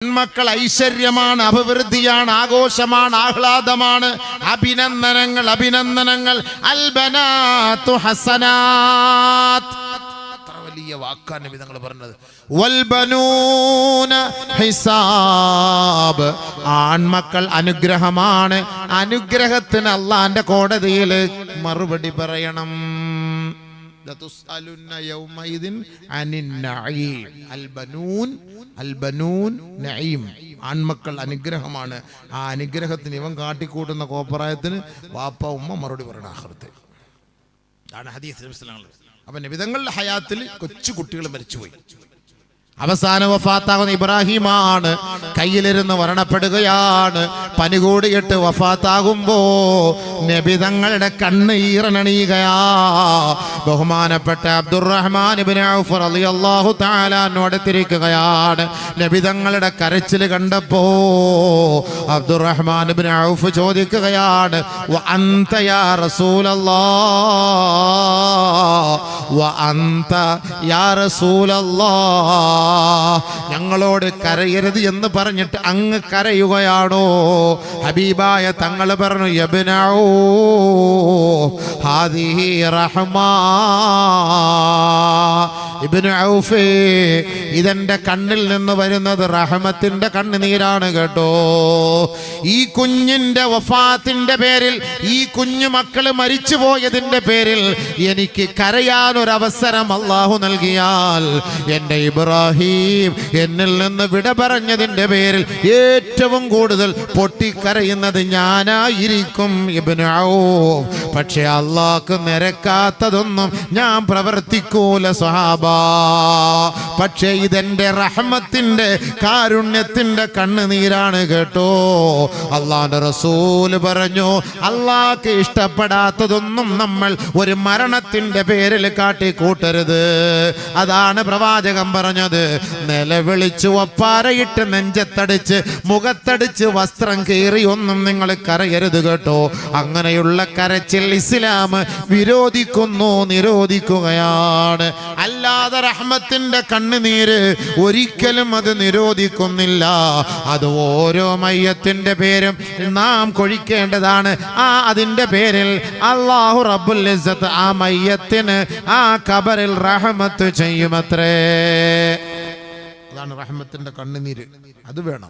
മക്കൾ ഐശ്വര്യമാണ്, അഭിവൃദ്ധിയാണ്, ആഘോഷമാണ്, ആഹ്ലാദമാണ്. അഭിനന്ദനങ്ങൾ അഭിനന്ദനങ്ങൾ. അൽബനാതു ഹസനാത്ത്. അത്ര വലിയ വാക്കാണ് നബി തങ്ങൾ പറഞ്ഞത്. വൽബനൂന ഹിസാബ്. ആൺമക്കൾ അനുഗ്രഹമാണ്. അനുഗ്രഹത്തിന് അള്ളാന്റെ കോടതിയിൽ മറുപടി പറയണം. ആൺമക്കൾ അനുഗ്രഹമാണ്. ആ അനുഗ്രഹത്തിന് ഇവൻ കാട്ടിക്കൂട്ടുന്ന കോപ്രായത്തിന് വാപ്പ ഉമ്മ മറുപടി പറയണം ആഖിറത്തിൽ. അതാണ് ഹദീസ്. അപ്പൊ നബിതങ്ങളുടെ ഹയാത്തിൽ കൊച്ചു കുട്ടികൾ മരിച്ചുപോയി. അവസാന വഫാത്താകുന്ന ഇബ്രാഹിമാണ്. കയ്യിലിരുന്ന് മരണപ്പെടുകയാണ്. പനി കൂടിയിട്ട് വഫാത്താകുമ്പോ നബിതങ്ങളുടെ കണ്ണ് ഈറനണിയുകയാ. ബഹുമാനപ്പെട്ട അബ്ദുറഹ്മാൻ ഇബ്നു ഔഫ് റളിയല്ലാഹു തആല അടുത്തിരിക്കുകയാണ്. നബിതങ്ങളുടെ കരച്ചിൽ കണ്ടപ്പോ അബ്ദുറഹ്മാൻ ഇബ്നു ഔഫ് ചോദിക്കുകയാണ്, വ അൻത യാ റസൂലല്ലാഹ്, വ അൻത യാ റസൂലല്ലാഹ്, ഞങ്ങളോട് കരയരുത് എന്ന് പറഞ്ഞിട്ട് അങ്ങ് കരയുകയാണോ? ഹബീബായ തങ്ങൾ പറഞ്ഞു, യബ്നഉ ഹാദിഹി റഹ്മാ. ഇബ്നു ഔഫ്, ഇതെന്റെ കണ്ണിൽ നിന്ന് വരുന്നത് റഹ്മത്തിന്റെ കണ്ണുനീരാണ് കേട്ടോ. ഈ കുഞ്ഞിന്റെ വഫാത്തിന്റെ പേരിൽ, ഈ കുഞ്ഞു മക്കള് മരിച്ചു പോയതിന്റെ പേരിൽ എനിക്ക് കരയാനൊരവസരം അല്ലാഹു നൽകിയാൽ, എന്റെ ഇബ്രാഹിം എന്നിൽ നിന്ന് വിട പറഞ്ഞതിന്റെ പേരിൽ ഏറ്റവും കൂടുതൽ പൊട്ടിക്കരയുന്നത് ഞാനായിരിക്കും ഇബ്നു ഔഫ്. പക്ഷെ അല്ലാഹ്ക്ക് നിരക്കാത്തതൊന്നും ഞാൻ പ്രവർത്തിക്കൂല സ്വഹാബ. പക്ഷേ ഇതെന്റെ റഹ്മത്തിന്റെ കാരുണ്യത്തിന്റെ കണ്ണുനീരാണ് കേട്ടോ. അല്ലാഹുവിന്റെ റസൂൽ പറഞ്ഞു, അല്ലാഹ്ക്ക് ഇഷ്ടപ്പെടാത്തതൊന്നും നമ്മൾ ഒരു മരണത്തിന്റെ പേരിൽ കാട്ടിക്കൂട്ടരുത്. അതാണ് പ്രവാചകൻ പറഞ്ഞത്. നിലവിളിച്ചു ഒപ്പാരയിട്ട് നെഞ്ചത്തടിച്ച് മുഖത്തടിച്ച് വസ്ത്രം കീറി ഒന്നും നിങ്ങൾ കരയരുത് കേട്ടോ. അങ്ങനെയുള്ള കരച്ചിൽ ഇസ്ലാം വിരോധിക്കുന്നു, നിരോധിക്കുകയാണ്. അല്ലാതെ റഹ്മത്തിന്റെ കണ്ണുനീര് ഒരിക്കലും അത് നിരോധിക്കുന്നില്ല. അത് ഓരോ മയ്യത്തിന്റെ പേരും നാം കൊഴിക്കേണ്ടതാണ്. അതിന്റെ പേരിൽ അല്ലാഹു റബ്ബുൽ ഇസ്സത്ത് ആ മയ്യത്തിന് ആ ഖബറിൽ റഹ്മത്ത് ചെയ്യുമത്രേ. അതാണ് റഹ്മത്തിന്റെ കണ്ണുനീര്. അത് വേണം.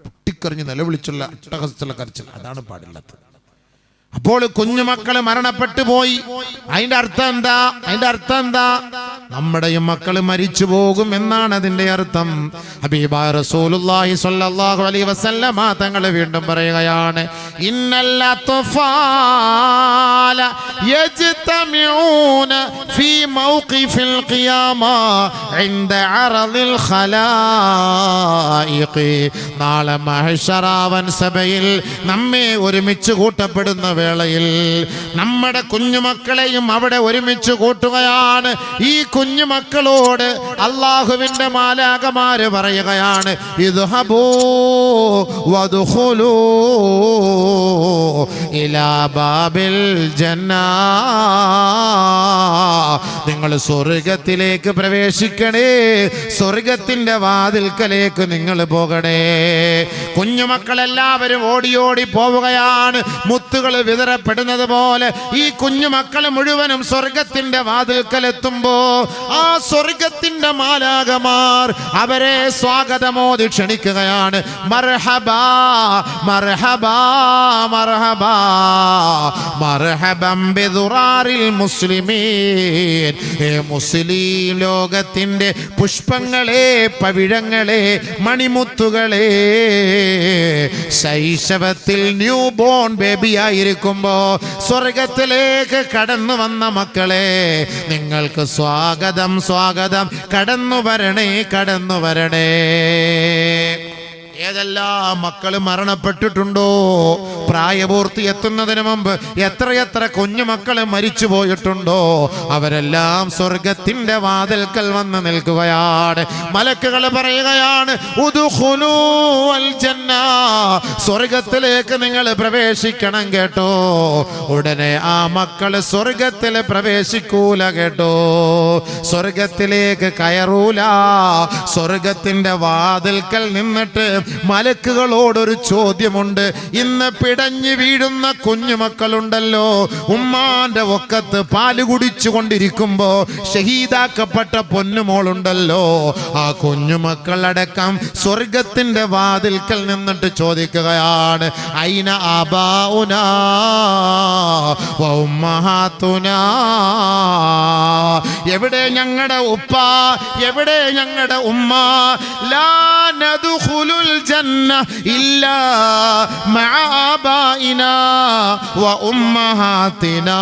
പൊട്ടിക്കറിഞ്ഞ് നിലവിളിച്ചുള്ള അട്ടഹസിച്ചുള്ള കരച്ചിൽ അതാണ് പാടില്ലാത്തത്. അപ്പോൾ കുഞ്ഞുമക്കള് മരണപ്പെട്ടു പോയി. അതിന്റെ അർത്ഥം എന്താ? അതിന്റെ അർത്ഥം എന്താ? നമ്മുടെയും മക്കള് മരിച്ചു പോകും എന്നാണ് അതിന്റെ അർത്ഥം. ഹബീബായ റസൂലുള്ളാഹി സ്വല്ലല്ലാഹു അലൈഹി വസല്ലമ തങ്ങൾ വീണ്ടും പറയുകയാണ്, ഇന്നൽ അത്ഫാല യജ്തമിഊന ഫീ മൗഖിഫിൽ ഖിയാമ ഇൻദ അറദിൽ ഖലായിഖ്. നാളെ മഹ്ശറാവൻ സഭയിൽ നമ്മെ ഒരുമിച്ച് കൂട്ടപ്പെടുന്ന വേളയിൽ നമ്മുടെ കുഞ്ഞുമക്കളെയും അവിടെ ഒരുമിച്ച് കൂട്ടുകയാണ്. ഈ കുഞ്ഞുമക്കളോട് അല്ലാഹുവിന്റെ മാലാഖമാര് പറയുകയാണ്, ഇദ്ഹബൂ വദ്ഖുലൂ ഇലാ ബാബിൽ ജന്നാ. നിങ്ങൾ സ്വർഗത്തിലേക്ക് പ്രവേശിക്കണേ, സ്വർഗത്തിന്റെ വാതിൽക്കലേക്ക് നിങ്ങൾ പോകണേ. കുഞ്ഞുമക്കളെല്ലാവരും ഓടി ഓടി പോവുകയാണ്. മുത്തുകൾ വിതറപ്പെടുന്നത് പോലെ ഈ കുഞ്ഞുമക്കൾ മുഴുവനും സ്വർഗത്തിന്റെ വാതിൽക്കലെത്തുമ്പോ ആ സ്വർഗത്തിന്റെ മാലാഖമാർ അവരെ സ്വാഗതമോദി ക്ഷണിക്കുകയാണ്. മർഹബാ മർഹബാ മർഹബാ മർഹബം ബിദുറാറിൽ മുസ്ലിമീൻ. മുസ്ലിം ലോകത്തിന്റെ പുഷ്പങ്ങളെ, പവിഴങ്ങളെ, മണിമുത്തുകളെ, ശൈശവത്തിൽ ന്യൂ ബോൺ ബേബിയായിരിക്കുമ്പോ സ്വർഗത്തിലേക്ക് കടന്നു വന്ന മക്കളെ, നിങ്ങൾക്ക് സ്വാഗതം സ്വാഗതം. കടന്നു വരണേ, കടന്നു വരണേ. ഏതെല്ലാം മക്കൾ മരണപ്പെട്ടിട്ടുണ്ടോ പ്രായപൂർത്തി എത്തുന്നതിന് മുമ്പ് എത്രയെത്ര കുഞ്ഞുമക്കൾ മരിച്ചു പോയിട്ടുണ്ടോ അവരെല്ലാം സ്വർഗത്തിന്റെ വാതിൽക്കൽ വന്ന് നിൽക്കുകയാണ്. മലക്കുകൾ പറയുകയാണ്, ഉദ്ഖുലൂ അൽ ജന്ന, സ്വർഗത്തിലേക്ക് നിങ്ങൾ പ്രവേശിക്കണം കേട്ടോ. ഉടനെ ആ മക്കൾ സ്വർഗത്തിൽ പ്രവേശിക്കൂല കേട്ടോ, സ്വർഗത്തിലേക്ക് കയറൂല. സ്വർഗത്തിന്റെ വാതിൽക്കൽ നിന്നിട്ട് മലക്കുകളോടൊരു ചോദ്യമുണ്ട്. ഇന്ന് പിടഞ്ഞു വീഴുന്ന കുഞ്ഞുമക്കളുണ്ടല്ലോ, ഉമ്മാന്റെ ഒക്കത്ത് പാല് കുടിച്ചു കൊണ്ടിരിക്കുമ്പോ ഷഹീദാക്കപ്പെട്ട പൊന്നുമോളുണ്ടല്ലോ, ആ കുഞ്ഞുമക്കളടക്കം സ്വർഗത്തിന്റെ വാതിൽക്കൽ നിന്നിട്ട് ചോദിക്കുകയാണ്, ഐന ആബാഉനാ വ ഉമ്മഹാതുനാ, എവിടെ ഞങ്ങളുടെ ഉപ്പ, എവിടെ ഞങ്ങളുടെ ഉമ്മ? ലാ നദ്ഖുലുൽ ജന്ന ഇല്ലാ മഅ ആബാഇനാ വ ഉമ്മഹാതിനാ.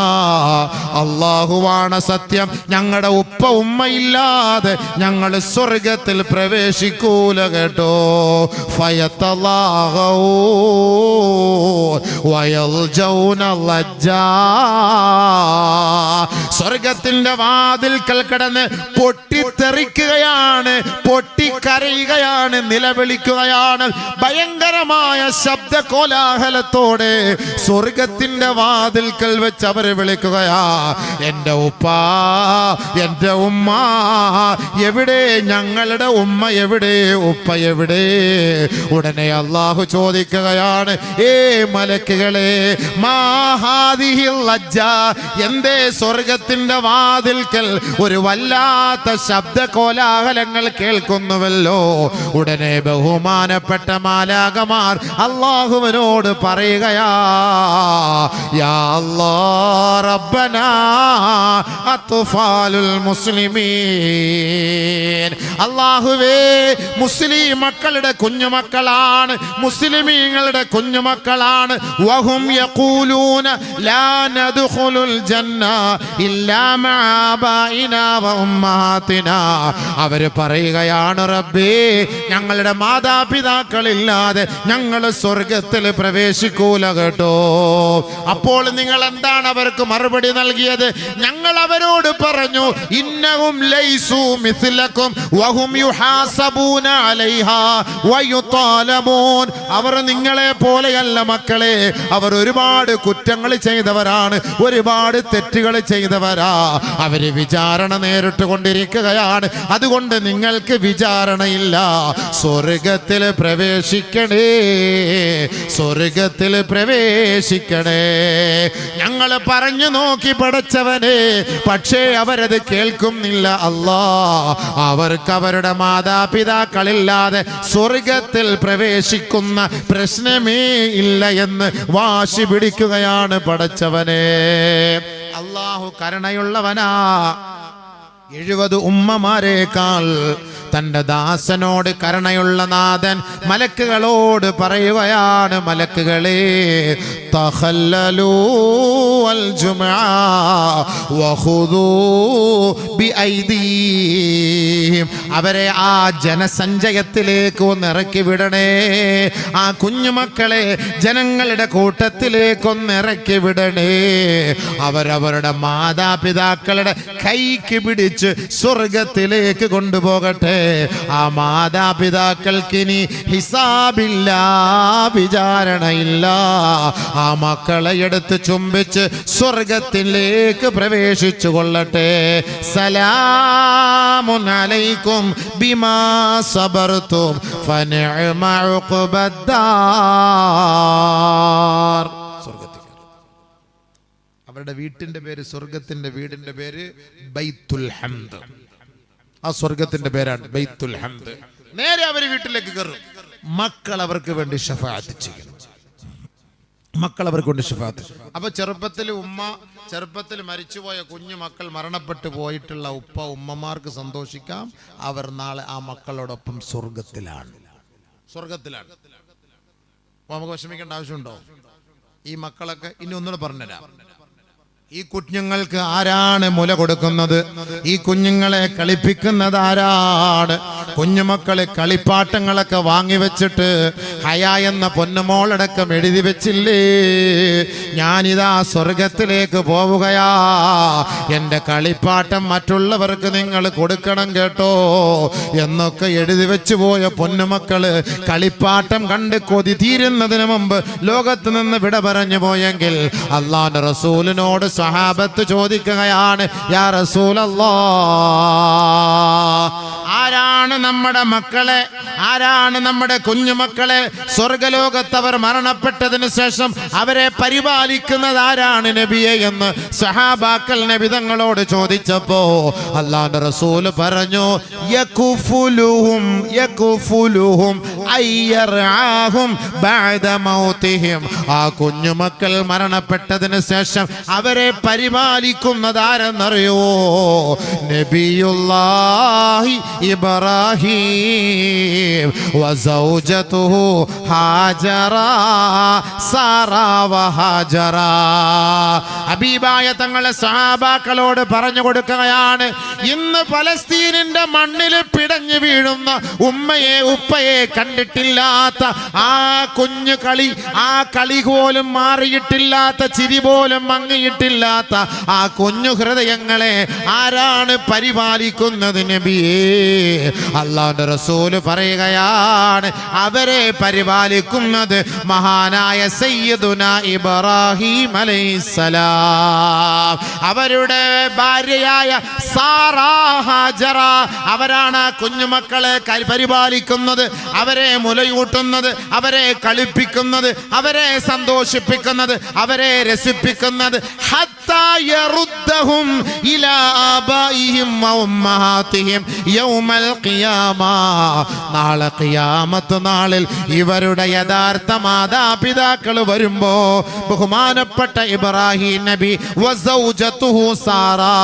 അല്ലാഹുവാണ് സത്യം, ഞങ്ങളുടെ ഉപ്പ ഉമ്മ ഇല്ലാതെ ഞങ്ങൾ സ്വർഗത്തിൽ പ്രവേശിക്കൂല കേട്ടോ. ഫയതലാഗൂ വയൽജൗന ലജ്ജാ, സ്വർഗത്തിന്റെ വാതിൽക്കൽ കടന്ന് പൊട്ടിത്തെറിക്കുകയാണ്, പൊട്ടിക്കരയുകയാണ്, നിലവിളിക്കുകയാണ്. ഭയങ്കരമായ ശബ്ദ കോലാഹലത്തോടെ സ്വർഗത്തിന്റെ വാതിൽക്കൽ വെച്ച് അവർ വിളിക്കുകയാ, എൻ്റെ ഉപ്പ, എൻ്റെ ഉമ്മ എവിടെ? ഞങ്ങളുടെ ഉമ്മ എവിടെ? ഉപ്പ എവിടെ? ഉടനെ അല്ലാഹു ചോദിക്കുകയാണ്, ഏ മലക്കുകളെ, മാ ഹാദിഹി ലജ്ജ, എന്തേ സ്വർഗത്തിന്റെ വാതിൽക്കൽ ഒരു വല്ലാത്ത ശബ്ദ കോലാഹലങ്ങൾ കേൾക്കുന്നുവല്ലോ? ഉടനെ ബഹുമാനപ്പെട്ട മാലാകമാർ അല്ലാഹുവിനോട് പറയുകയാ, യാ അല്ലാഹ് റബ്ബനാ അത്ഫാലുൽ മുസ്ലിമീൻ, അല്ലാഹുവേ മുസ്ലിം മക്കളുടെ കുഞ്ഞുമക്കളാണ്, മുസ്ലിമീങ്ങളുടെ കുഞ്ഞുമക്കളാണ്. വഹും യഖൂലൂന ലാ നദ്ഖുലുൽ ജന്ന ഇല്ലാ മഅ ആബാഇനാ വ ഉമ്മഹാതിനാ, അവർ പറയുകയാണ്, റബ്ബേ ഞങ്ങളുടെ മാതാപിതാക്കളില്ലാതെ ഞങ്ങൾ സ്വർഗത്തിൽ പ്രവേശിക്കൂല കേട്ടോ. അപ്പോൾ നിങ്ങൾ എന്താണ് അവർക്ക് മറുപടി നൽകിയത്? ഞങ്ങൾ അവരോട് പറഞ്ഞു, ഇന്നഹും ലൈസു മിസ്ലക്കും വഹും യുഹാസബൂന അലൈഹാ വയുതാലബൂൻ, അവർ നിങ്ങളെ പോലെയല്ല മക്കളെ, അവർ ഒരുപാട് കുറ്റങ്ങൾ ചെയ്തവരാണ്, ഒരുപാട് തെറ്റുകൾ ചെയ്തവരാ, അവര് വിചാരണ നേരിട്ട് കൊണ്ടിരിക്കുകയാണ്. അതുകൊണ്ട് നിങ്ങൾക്ക് വിചാരണയില്ല, സ്വർഗത്തിൽ പ്രവേശിക്കണേ, സ്വർഗത്തിൽ പ്രവേശിക്കണേ. ഞങ്ങൾ പറഞ്ഞു നോക്കി പടച്ചവനെ, പക്ഷേ അവരത് കേൾക്കുന്നില്ല. അല്ലാ, അവർക്ക് അവരുടെ മാതാപിതാക്കളില്ലാതെ സ്വർഗത്തിൽ പ്രവേശിക്കുന്ന പ്രശ്നമേ ഇല്ല എന്ന് വാശി പിടിക്കുകയാണ് പടച്ചവനെ. അല്ലാഹു കരുണയുള്ളവനാ. 70 ഉമ്മമാരേക്കാൾ തന്റെ ദാസനോട് കരുണയുള്ള നാഥൻ മലക്കുകളോട് പറയുകയാണ്, മലക്കുകളെ, തഖല്ലലൂ അൽ ജുമുഅ വഖുദൂ ബിഐദീഹിം, അവരെ ആ ജനസഞ്ചയത്തിലേക്ക് ഒന്ന് ഇറക്കി വിടണേ, ആ കുഞ്ഞുമക്കളെ ജനങ്ങളുടെ കൂട്ടത്തിലേക്ക് ഒന്ന് ഇറക്കി വിടണേ. അവരവരുടെ മാതാപിതാക്കളുടെ കൈക്ക് പിടിച്ച് സ്വർഗത്തിലേക്ക് കൊണ്ടുപോകട്ടെ. ആ മാതാപിതാക്കൾക്കിനി ഹിസാബില്ല, വിചാരണയില്ല. ആ മക്കളെ എടുത്ത് ചുംബിച്ച് സ്വർഗത്തിലേക്ക് പ്രവേശിച്ചു കൊള്ളട്ടെ. സലാമുൻ അലൈക്കും ബിമാ സബർതും ഫനിഅമ ഉഖ്ബദ്ദാർ. അവരുടെ വീട്ടിന്റെ പേര്, സ്വർഗത്തിന്റെ വീടിന്റെ പേര് ബൈത്തുൽ ഹംദ്. ആ സ്വർഗത്തിന്റെ പേരാണ് ബൈത്തുൽ ഹംദ്. നേരെ അവർ വീട്ടിലേക്ക് കയറും. മക്കൾ അവർക്ക് വേണ്ടി ശഫാഅത്ത് ചെയ്യും, മക്കൾ അവർക്ക് കൊണ്ട് ശഫാഅത്ത്. അപ്പൊ ചെറുപ്പത്തിൽ ചെറുപ്പത്തിൽ മരിച്ചുപോയ കുഞ്ഞു മക്കൾ മരണപ്പെട്ടു പോയിട്ടുള്ള ഉപ്പ ഉമ്മമാർക്ക് സന്തോഷിക്കാം, അവർ നാളെ ആ മക്കളോടൊപ്പം സ്വർഗത്തിലാണ്. അപ്പൊ നമുക്ക് വിഷമിക്കേണ്ട ആവശ്യമുണ്ടോ? ഈ മക്കളൊക്കെ ഇനി ഒന്നുകൂടെ പറഞ്ഞുതരാം. ഈ കുഞ്ഞുങ്ങൾക്ക് ആരാണ് മുല കൊടുക്കുന്നത്? ഈ കുഞ്ഞുങ്ങളെ കളിപ്പിക്കുന്നത് ആരാണ്? കുഞ്ഞുമക്കളെ കളിപ്പാട്ടങ്ങളൊക്കെ വാങ്ങിവെച്ചിട്ട് ഹയ എന്ന പൊന്നുമോളടക്കം എഴുതി വെച്ചില്ലേ, ഞാനിതാ സ്വർഗത്തിലേക്ക് പോവുകയാ, എൻ്റെ കളിപ്പാട്ടം മറ്റുള്ളവർക്ക് നിങ്ങൾ കൊടുക്കണം കേട്ടോ എന്നൊക്കെ എഴുതി വെച്ചു പോയ പൊന്നുമക്കള് കളിപ്പാട്ടം കണ്ട് കൊതി തീരുന്നതിന് മുമ്പ് ലോകത്ത് നിന്ന് വിട പറഞ്ഞു പോയെങ്കിൽ അല്ലാഹുവിന്റെ റസൂലിനോട് സഹാബത്ത് ചോദിക്കുകയാണ്, യാ റസൂലല്ലാഹ്, ആരാണ് നമ്മുടെ മക്കളെ, ആരാണ് നമ്മുടെ കുഞ്ഞുമക്കളെ സ്വർഗലോകത്ത് അവർ മരണപ്പെട്ടതിന് ശേഷം അവരെ പരിപാലിക്കുന്നത് ആരാണ് നബിയെ എന്ന് സഹാബാക്കൾ നബി തങ്ങളോട് ചോദിച്ചപ്പോ അല്ലാഹുവിന്റെ റസൂൽ പറഞ്ഞു, യകുഫുലുഹും യകുഫുലുഹും അയ്യർആഹും ബഅദ മൗതിഹിം, ആ കുഞ്ഞുമക്കൾ മരണപ്പെട്ടതിന് ശേഷം അവരെ പരിപാലിക്കുന്നത് ആരെന്നറിയോ? നബിയുല്ലാഹി ഇബ്രാഹിം വസൗജതുഹു ഹാജറ സാറ വഹാജറ. ഹബീബായ തങ്ങളെ സഹാബാക്കളോട് പറഞ്ഞു കൊടുക്കുകയാണ്, ഇന്ന് ഫലസ്തീനിന്റെ മണ്ണിൽ പിടഞ്ഞു വീഴുന്ന ഉമ്മയെ ഉപ്പയെ കണ്ടിട്ടില്ലാത്ത ആ കുഞ്ഞു കളി, ആ കളി പോലും മാറിയിട്ടില്ലാത്ത, ചിരി പോലും മങ്ങിയിട്ടില്ലാത്ത ആ കുഞ്ഞു ഹൃദയങ്ങളെ ആരാണ് പരിപാലിക്കുന്നത് നബിയേ? അല്ലാഹുവിന്റെ റസൂൽ പറയുകയാണ്, അവരെ പരിപാലിക്കുന്നത് മഹാനായ സയ്യിദുന ഇബ്രാഹിം അലൈഹിസ്സലാം, അവരുടെ ഭാര്യയായ സാറാ ഹാജറ, അവരാണ് ആ കുഞ്ഞുമക്കളെ പരിപാലിക്കുന്നത്, അവരെ മുലയൂട്ടുന്നത്, അവരെ കളിപ്പിക്കുന്നത്, അവരെ സന്തോഷിപ്പിക്കുന്നത്, അവരെ രസിപ്പിക്കുന്നത്. ഹത്താ യറുദ്ദഹും ഇലാ ആബായിഹിം വ ഉമ്മഹാതിഹിം യൗമൽ ഖിയാമ, നാളെ ഖിയാമത്ത് നാളിൽ ഇവരുടെ യഥാർത്ഥ മാതാപിതാക്കൾ വരുമ്പോ ബഹുമാനപ്പെട്ട ഇബ്രാഹിം നബി വസൗജതുഹു സാറാ,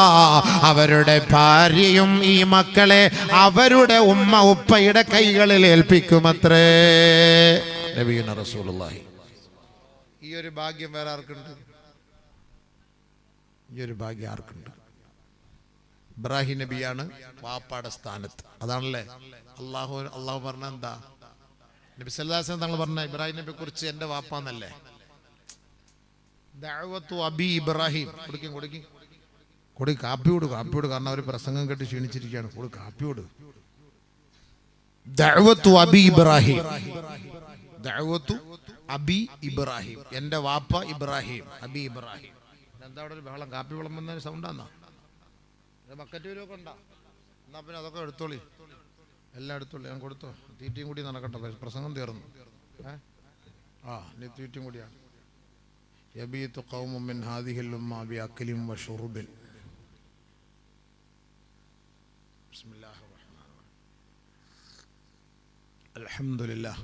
അവരുടെ ഭാര്യയും ഈ മക്കളെ അവരുടെ ഉമ്മ ഉപ്പയുടെ കൈകളിൽ ഏൽപ്പിക്കുമത്രേ. നബിയുന റസൂലുള്ളാഹി. ഈ ഒരു ഭാഗ്യം വേറെ ആർക്കുണ്ട്? ഈ ഒരു ഭാഗ്യം ആർക്കുണ്ട്? ഇബ്രാഹിം നബിയാണ് വാപ്പാടെ സ്ഥാനത്ത്. അതാണല്ലേ അള്ളാഹു പറഞ്ഞ എന്താ? നബി സല്ലല്ലാഹു അലൈഹി വസല്ലം തങ്ങൾ പറഞ്ഞ ഇബ്രാഹിം നബിയെ കുറിച്ച് എൻ്റെ വാപ്പാന്നല്ലേ? ദഅവത്തു അബി ഇബ്രാഹിം. കൊടുക്കി കാപ്പിയോട് കാരണം അവർ പ്രസംഗം കേട്ട് ക്ഷീണിച്ചിരിക്കുകയാണ്. കാപ്പിയോട്. ദഅവത്തു അബി ഇബ്രാഹിം, ദഅവത്തു അബി ഇബ്രാഹിം, എൻ്റെ വാപ്പ ഇബ്രാഹിം, അബി ഇബ്രാഹിം. എന്താ അവിടെ ഒരു ബഹളം? കാപ്പി വിളമ്പുന്ന സൗണ്ടാന്നാ? ബക്കറ്റ് വരൊക്കെ ഉണ്ടാ? എന്നാ പിന്നെ അതൊക്കെ എടുത്തോളി, എല്ലാം എടുത്തോളി. ഞാൻ കൊടുത്തോ, തീറ്റയും കൂടി നടക്കട്ടെ, പ്രസംഗം തീർന്നു. നീ തീറ്റയും കൂടിയാണ്. യബീതു ഖൗമുൻ മിൻ ഹാദിഹിൽ ഉമ്മ ബിഅക്ലിൻ വശുർബിൻ. ബിസ്മില്ലാഹിർ റഹ്മാനിർ റഹീം. അൽഹംദുലില്ലാഹ്.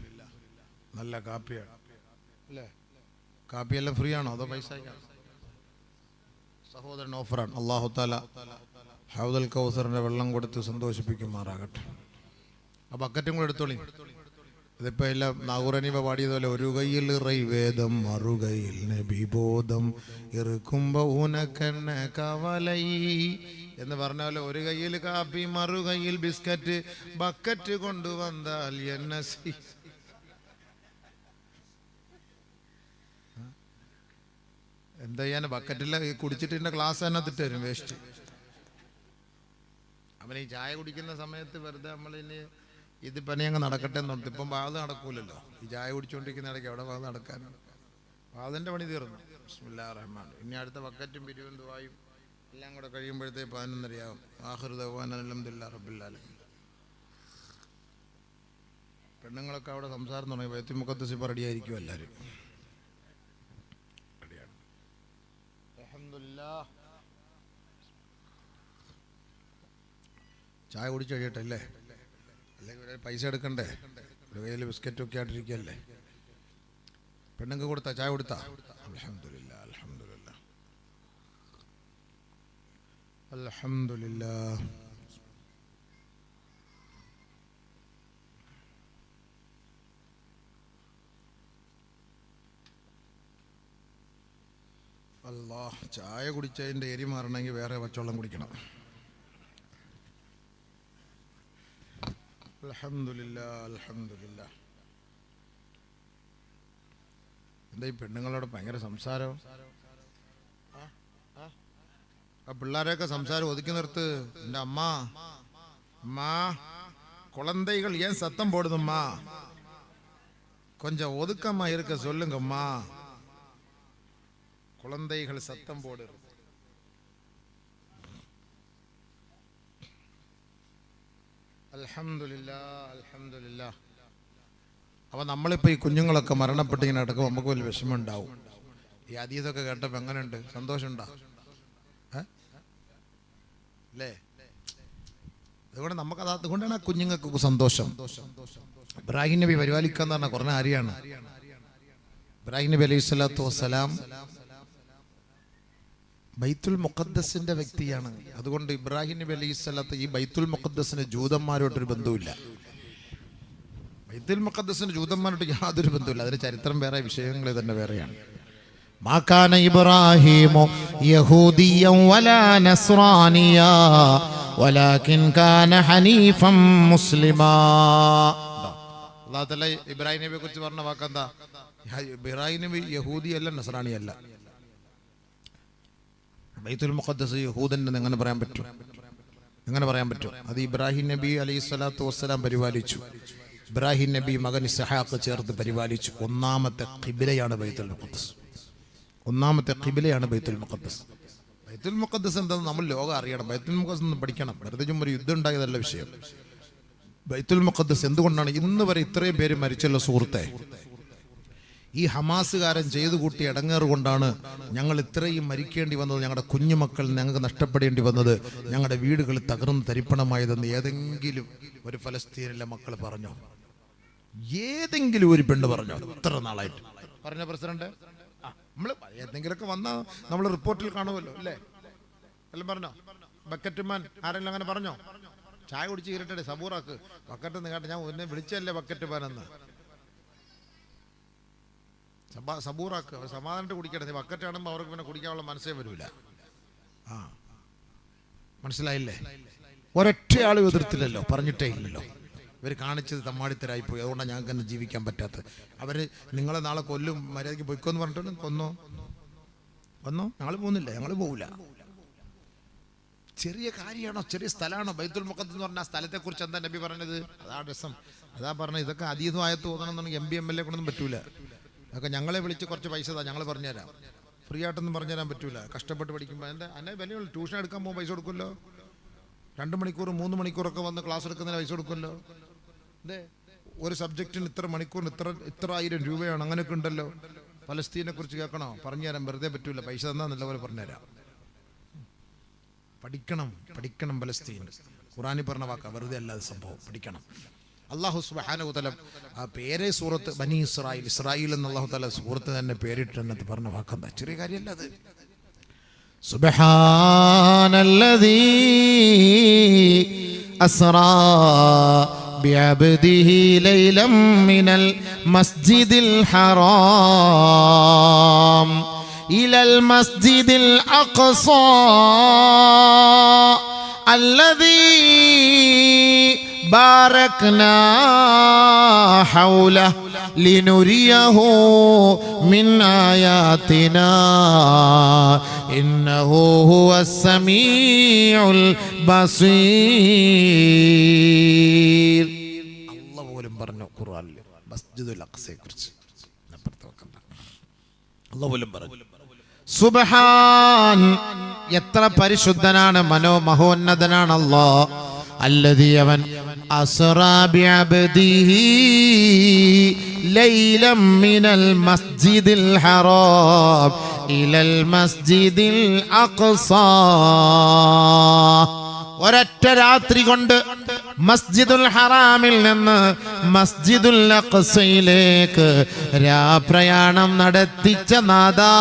നല്ല കാപ്പിയാണ് അല്ലേ? കാപ്പിയെല്ലാം ഫ്രീ ആണോ അതോ പൈസ? സഹോദരൻ ഓഫറാണ്. അല്ലാഹു തആല ഹൗദുൽ കൗസറിന്റെ വെള്ളം കൊടുത്ത് സന്തോഷിപ്പിക്കുമാറാകട്ടെ. ആ ബക്കറ്റും കൂടെ എടുത്തോളി. ഇതിപ്പോ എല്ലാം നാഗൂറനീവ പാടിയതുപോലെ, ഒരു കയ്യിൽ വേദം മറുകയിൽ നബിബോധം ഇറുക്കുമ്പോ ഊനക്കണ്ണ കവലൈ എന്ന് പറഞ്ഞ പോലെ, ഒരു കയ്യിൽ കാപ്പി മറുകയ്യിൽ ബിസ്ക്കറ്റ്, ബക്കറ്റ് കൊണ്ടുവന്നാൽ എന്നെ എന്താ ചെയ്യാൻ? ബക്കറ്റില്ല കുടിച്ചിട്ട് എൻ്റെ ഗ്ലാസ് തന്നെ തിട്ടരും, വേസ്റ്റ്. അവൻ ഈ ചായ കുടിക്കുന്ന സമയത്ത് വെറുതെ നമ്മളിനി ഇത് പണി അങ്ങ് നടക്കട്ടെ എന്ന് പറഞ്ഞിട്ട് ഇപ്പം വാത് നടക്കൂലല്ലോ. ഈ ചായ കുടിച്ചുകൊണ്ടിരിക്കുന്ന ഇടയ്ക്ക് എവിടെ വാത് നടക്കാനാണ്? വാതിൻ്റെ പണി തീർന്നു. ബിസ്മില്ലാഹിർ റഹ്മാൻ. ഇനി അടുത്ത ബക്കറ്റും പിരിവും ദുആയും എല്ലാം കൂടെ കഴിയുമ്പോഴത്തേക്ക് 11:30 ആഖിറു ദഅ്വാനാ അൽഹംദുലില്ലാഹി റബ്ബിൽ ആലമീൻ. പെണ്ണുങ്ങളൊക്കെ അവിടെ സംസാരം തുടങ്ങി. ബൈത്തുൽ മുഖദ്ദസ് ഇപ്പോൾ റെഡിയായിരിക്കും എല്ലാവരും. അൽഹംദുലില്ലാഹ്. ചായ കുടിച്ച് കഴിയട്ടെ അല്ലേ? അല്ലെങ്കിൽ പൈസ എടുക്കണ്ടേ? ഒരു കയ്യിൽ ബിസ്ക്കറ്റൊക്കെ ആയിട്ടിരിക്കുകയല്ലേ? പെണ്ണുങ്ങൾക്ക് കൊടുത്താ? ചായ കൊടുത്താ? അൽഹംദുലില്ലാഹ് അൽഹംദുലില്ലാഹ് അൽഹംദുലില്ലാഹ്. അല്ലാഹ് ചായ കുടിച്ചതിൻ്റെ എരി മാറണമെങ്കിൽ വേറെ പച്ചവെള്ളം കുടിക്കണം. അൽഹംദുലില്ലാ അൽഹംദുലില്ലാ. എന്താ ഈ പെണ്ണുങ്ങളോട് ഭയങ്കര സംസാരം? ആ പിള്ളേരെയൊക്കെ സംസാരം ഒതുക്കി നിർത്ത്. എൻ്റെ അമ്മ குழந்தைகள் ஏன் சத்தம் போடுதும்மா? கொஞ்சம் ஒதுக்கம்மா இருக்க சொல்லுங்கம்மா. குழந்தைகள் சத்தம் போடுறது. അൽഹംദുലില്ലാ അൽഹംദുലില്ലാ. അപ്പം നമ്മളിപ്പോൾ ഈ കുഞ്ഞുങ്ങളൊക്കെ മരണപ്പെട്ടിങ്ങനെ നടക്കുമ്പോൾ നമുക്ക് വലിയ വിഷമം ഉണ്ടാവും. ഈ അതീതൊക്കെ കേട്ടപ്പോൾ എങ്ങനെയുണ്ട്? സന്തോഷമുണ്ടോ? അല്ലേ? അതുകൊണ്ട് നമുക്കത് അതുകൊണ്ടാണ് ആ കുഞ്ഞുങ്ങൾക്ക് സന്തോഷം. ഇബ്രാഹിം നബി പരിപാലിക്കുക എന്ന് പറഞ്ഞാൽ കുറഞ്ഞ ആരെയാണ്? ഇബ്രാഹിം നബി അലൈഹി സ്വലാത്തു വസ്സലാം ബൈത്തുൽ മുഖദ്ദസിന്റെ വ്യക്തിയാണ്. അതുകൊണ്ട് ഇബ്രാഹിം നബി അലൈഹി സ്വലാത്ത് ഈ ബൈത്തുൽ മുഖദ്ദസിന് ജൂതന്മാരോട്ടൊരു ബന്ധവുമില്ല. ബൈത്തുൽ മുഖദ്ദസിന് ജൂതന്മാരോട്ട് യാതൊരു ബന്ധവുമില്ല. അതിന് ചരിത്രം വേറെ, വിഷയങ്ങൾ തന്നെ വേറെയാണ്. മാ കാന ഇബ്രാഹീമു യഹൂദിയ്യൻ വലാ നസ്റാനിയാ വലാകിൻ കാന ഹനീഫൻ മുസ്ലിമാ. അല്ലാഹു തആല ഇബ്രാഹിം നബിയെ കുറിച്ച് പറഞ്ഞ വാക്കെന്താ? ഇബ്രാഹിം നബി യഹൂദിയല്ല നസ്രാനിയല്ല. ബൈത്തുൽ മുഖദ്ദസ് യഹൂദന്റെ എങ്ങനെ പറയാൻ പറ്റും? എങ്ങനെ പറയാൻ പറ്റും? അത് ഇബ്രാഹിം നബി അലൈഹി സ്വലാത്തു വസ്സലാം പരിപാലിച്ചു. ഇബ്രാഹിം നബി മകൻ ഇസ്ഹാഖ് ചേർത്ത് പരിപാലിച്ചു. ഒന്നാമത്തെ ഖിബ്ലയാണ് ബൈത്തുൽ മുഖദ്ദസ്. ഒന്നാമത്തെ ഖിബ്ലയാണ് ബൈത്തുൽ മുഖദ്ദസ്. ബൈത്തുൽ മുഖദ്ദസ് എന്താണെന്ന് നമ്മൾ ലോകം അറിയണം. ബൈത്തുൽ മുഖദ്ദസ് ഒന്ന് പഠിക്കണം. വെറുതെ ചുമ്മാ ഒരു യുദ്ധം ഉണ്ടായതല്ല വിഷയം. ബൈത്തുൽ മുഖദ്ദസ് എന്തുകൊണ്ടാണ് ഇന്ന് വരെ ഇത്രയും പേര് മരിച്ചല്ലോ സുഹൃത്തെ? ഈ ഹമാസുകാരൻ ചെയ്തു കൂട്ടിയ ഇടങ്ങേറ് കൊണ്ടാണ് ഞങ്ങൾ ഇത്രയും മരിക്കേണ്ടി വന്നത്, ഞങ്ങളുടെ കുഞ്ഞുമക്കൾ ഞങ്ങൾക്ക് നഷ്ടപ്പെടേണ്ടി വന്നത്, ഞങ്ങളുടെ വീടുകൾ തകർന്ന് തരിപ്പണമായതെന്ന് ഏതെങ്കിലും ഒരു ഫലസ്തീനിലെ മക്കൾ പറഞ്ഞോ? ഏതെങ്കിലും ഒരു പെണ്ണ് പറഞ്ഞോ? ഇത്ര നാളായിട്ട് പറഞ്ഞ പ്രസിഡന്റ് നമ്മൾ ഏതെങ്കിലുമൊക്കെ വന്നാൽ നമ്മൾ റിപ്പോർട്ടിൽ കാണുമല്ലോ അല്ലേ? എല്ലാം പറഞ്ഞോ? ബക്കറ്റുമാൻ ആരെങ്കിലും അങ്ങനെ പറഞ്ഞോ? ചായ കുടിച്ച് കയറിട്ടെ സബൂറാക്ക് ബക്കറ്റ് കേട്ടെ, ഞാൻ ഒന്നെ വിളിച്ചല്ലേ ബക്കറ്റ് പാനെന്ന്. സബൂറാക്ക് സമാധാനമായിട്ട് കുടിക്കട്ടെ. ബക്കറ്റ് ആണെമ്പോൾ അവർക്ക് പിന്നെ കുടിക്കാനുള്ള മനസ്സേ വരൂല. മനസ്സിലായില്ലേ? ഒരൊറ്റ ആളും എതിർത്തില്ലല്ലോ, പറഞ്ഞിട്ടേ ഇല്ലല്ലോ. ഇവർ കാണിച്ചത് തമ്മാടിത്തരായിപ്പോയി. അതുകൊണ്ടാണ് ഞങ്ങൾക്ക് തന്നെ ജീവിക്കാൻ പറ്റാത്തത്. അവർ നിങ്ങളെ നാളെ കൊല്ലും, മര്യാദയ്ക്ക് പൊയ്ക്കോന്ന് പറഞ്ഞിട്ട് കൊന്നോ? ഞങ്ങൾ പോകുന്നില്ല, ഞങ്ങൾ പോകില്ല. ചെറിയ കാര്യമാണോ? ചെറിയ സ്ഥലമാണോ? ബൈത്തുൽ മുഖദ്ദസ് എന്ന് പറഞ്ഞ സ്ഥലത്തെ കുറിച്ച് എന്താ നബി പറഞ്ഞത്? അതാ രസം. അതാ പറഞ്ഞത്. ഇതൊക്കെ അതീതമായത്ത് തോന്നണമെന്നുണ്ടെങ്കിൽ MP MLA കൊണ്ടൊന്നും പറ്റൂല. അതൊക്കെ ഞങ്ങളെ വിളിച്ച് കുറച്ച് പൈസ താ, ഞങ്ങൾ പറഞ്ഞുതരാം. ഫ്രീ ആയിട്ടൊന്നും പറഞ്ഞുതരാൻ പറ്റൂല. കഷ്ടപ്പെട്ട് പഠിക്കുമ്പോൾ എന്നെ വിലയുള്ള ട്യൂഷൻ എടുക്കാൻ പോകുമ്പോൾ പൈസ കൊടുക്കുമല്ലോ. 2 മണിക്കൂർ 3 മണിക്കൂറൊക്കെ വന്ന് ക്ലാസ് എടുക്കുന്നതിന് പൈസ കൊടുക്കുമല്ലോ. അതെ, ഒരു സബ്ജക്റ്റിന് ഇത്ര മണിക്കൂറിന് ഇത്ര 1000 രൂപയാണ്. അങ്ങനെയൊക്കെ ഉണ്ടല്ലോ. ഫലസ്തീനെ കുറിച്ച് കേൾക്കണോ? പറഞ്ഞുതരാൻ വെറുതെ പറ്റൂല. പൈസ തന്നാൽ നല്ലപോലെ പറഞ്ഞുതരാം. പഠിക്കണം ഫലസ്തീൻ. ഖുറാനിൽ പറഞ്ഞ വാക്ക, വെറുതെ അല്ലാതെ സംഭവം. പഠിക്കണം. അല്ലാഹു സുബ്ഹാനഹു വ തആല ആ പേരെ സൂറത്ത് ബനി ഇസ്രായേൽ എന്ന് അല്ലാഹു തആല സൂറത്ത് തന്നെ പേരിട്ടെന്നത് പറഞ്ഞ വാക്കെന്താ? ചെറിയ കാര്യമല്ല അത്. സുബ്ഹാനല്ലദീ അസ്റാ ബിഅബ്ദിഹി ലൈലം മിനൽ മസ്ജിദിൽ ഹറാം ഇലൽ മസ്ജിദിൽ അഖ്സാ അല്ലദീ ബാരക്നാ ഹൗലഹു ലിനുരിയഹു മിൻ ആയാതിനാ ഇന്നഹു ഹുവസ് സമീഉൽ ബസീർ. അല്ലാഹു പോലും പറഞ്ഞു ഖുർആനിൽ മസ്ജിദുൽ അഖ്സയെ കുറിച്ച്. അല്ലാഹു പോലും പറഞ്ഞു സുബ്ഹാൻ, എത്ര പരിശുദ്ധനാണ്, മഹോന്നതനാണ് അല്ലാഹ്. അല്ലദീ അവൻ അസ്റാ ബിഅബ്ദിഹി ലൈലം മിനൽ മസ്ജിദിൽ ഹറാം ഇലൽ മസ്ജിദിൽ അഖ്സാ. ഒരൊറ്റ രാത്രി കൊണ്ട് മസ്ജിദുൽ ഹറാമിൽ നിന്ന് മസ്ജിദുൽ അഖ്സയിലേക്ക് രാപ്രയാണം നടത്തിച്ച നാദാ,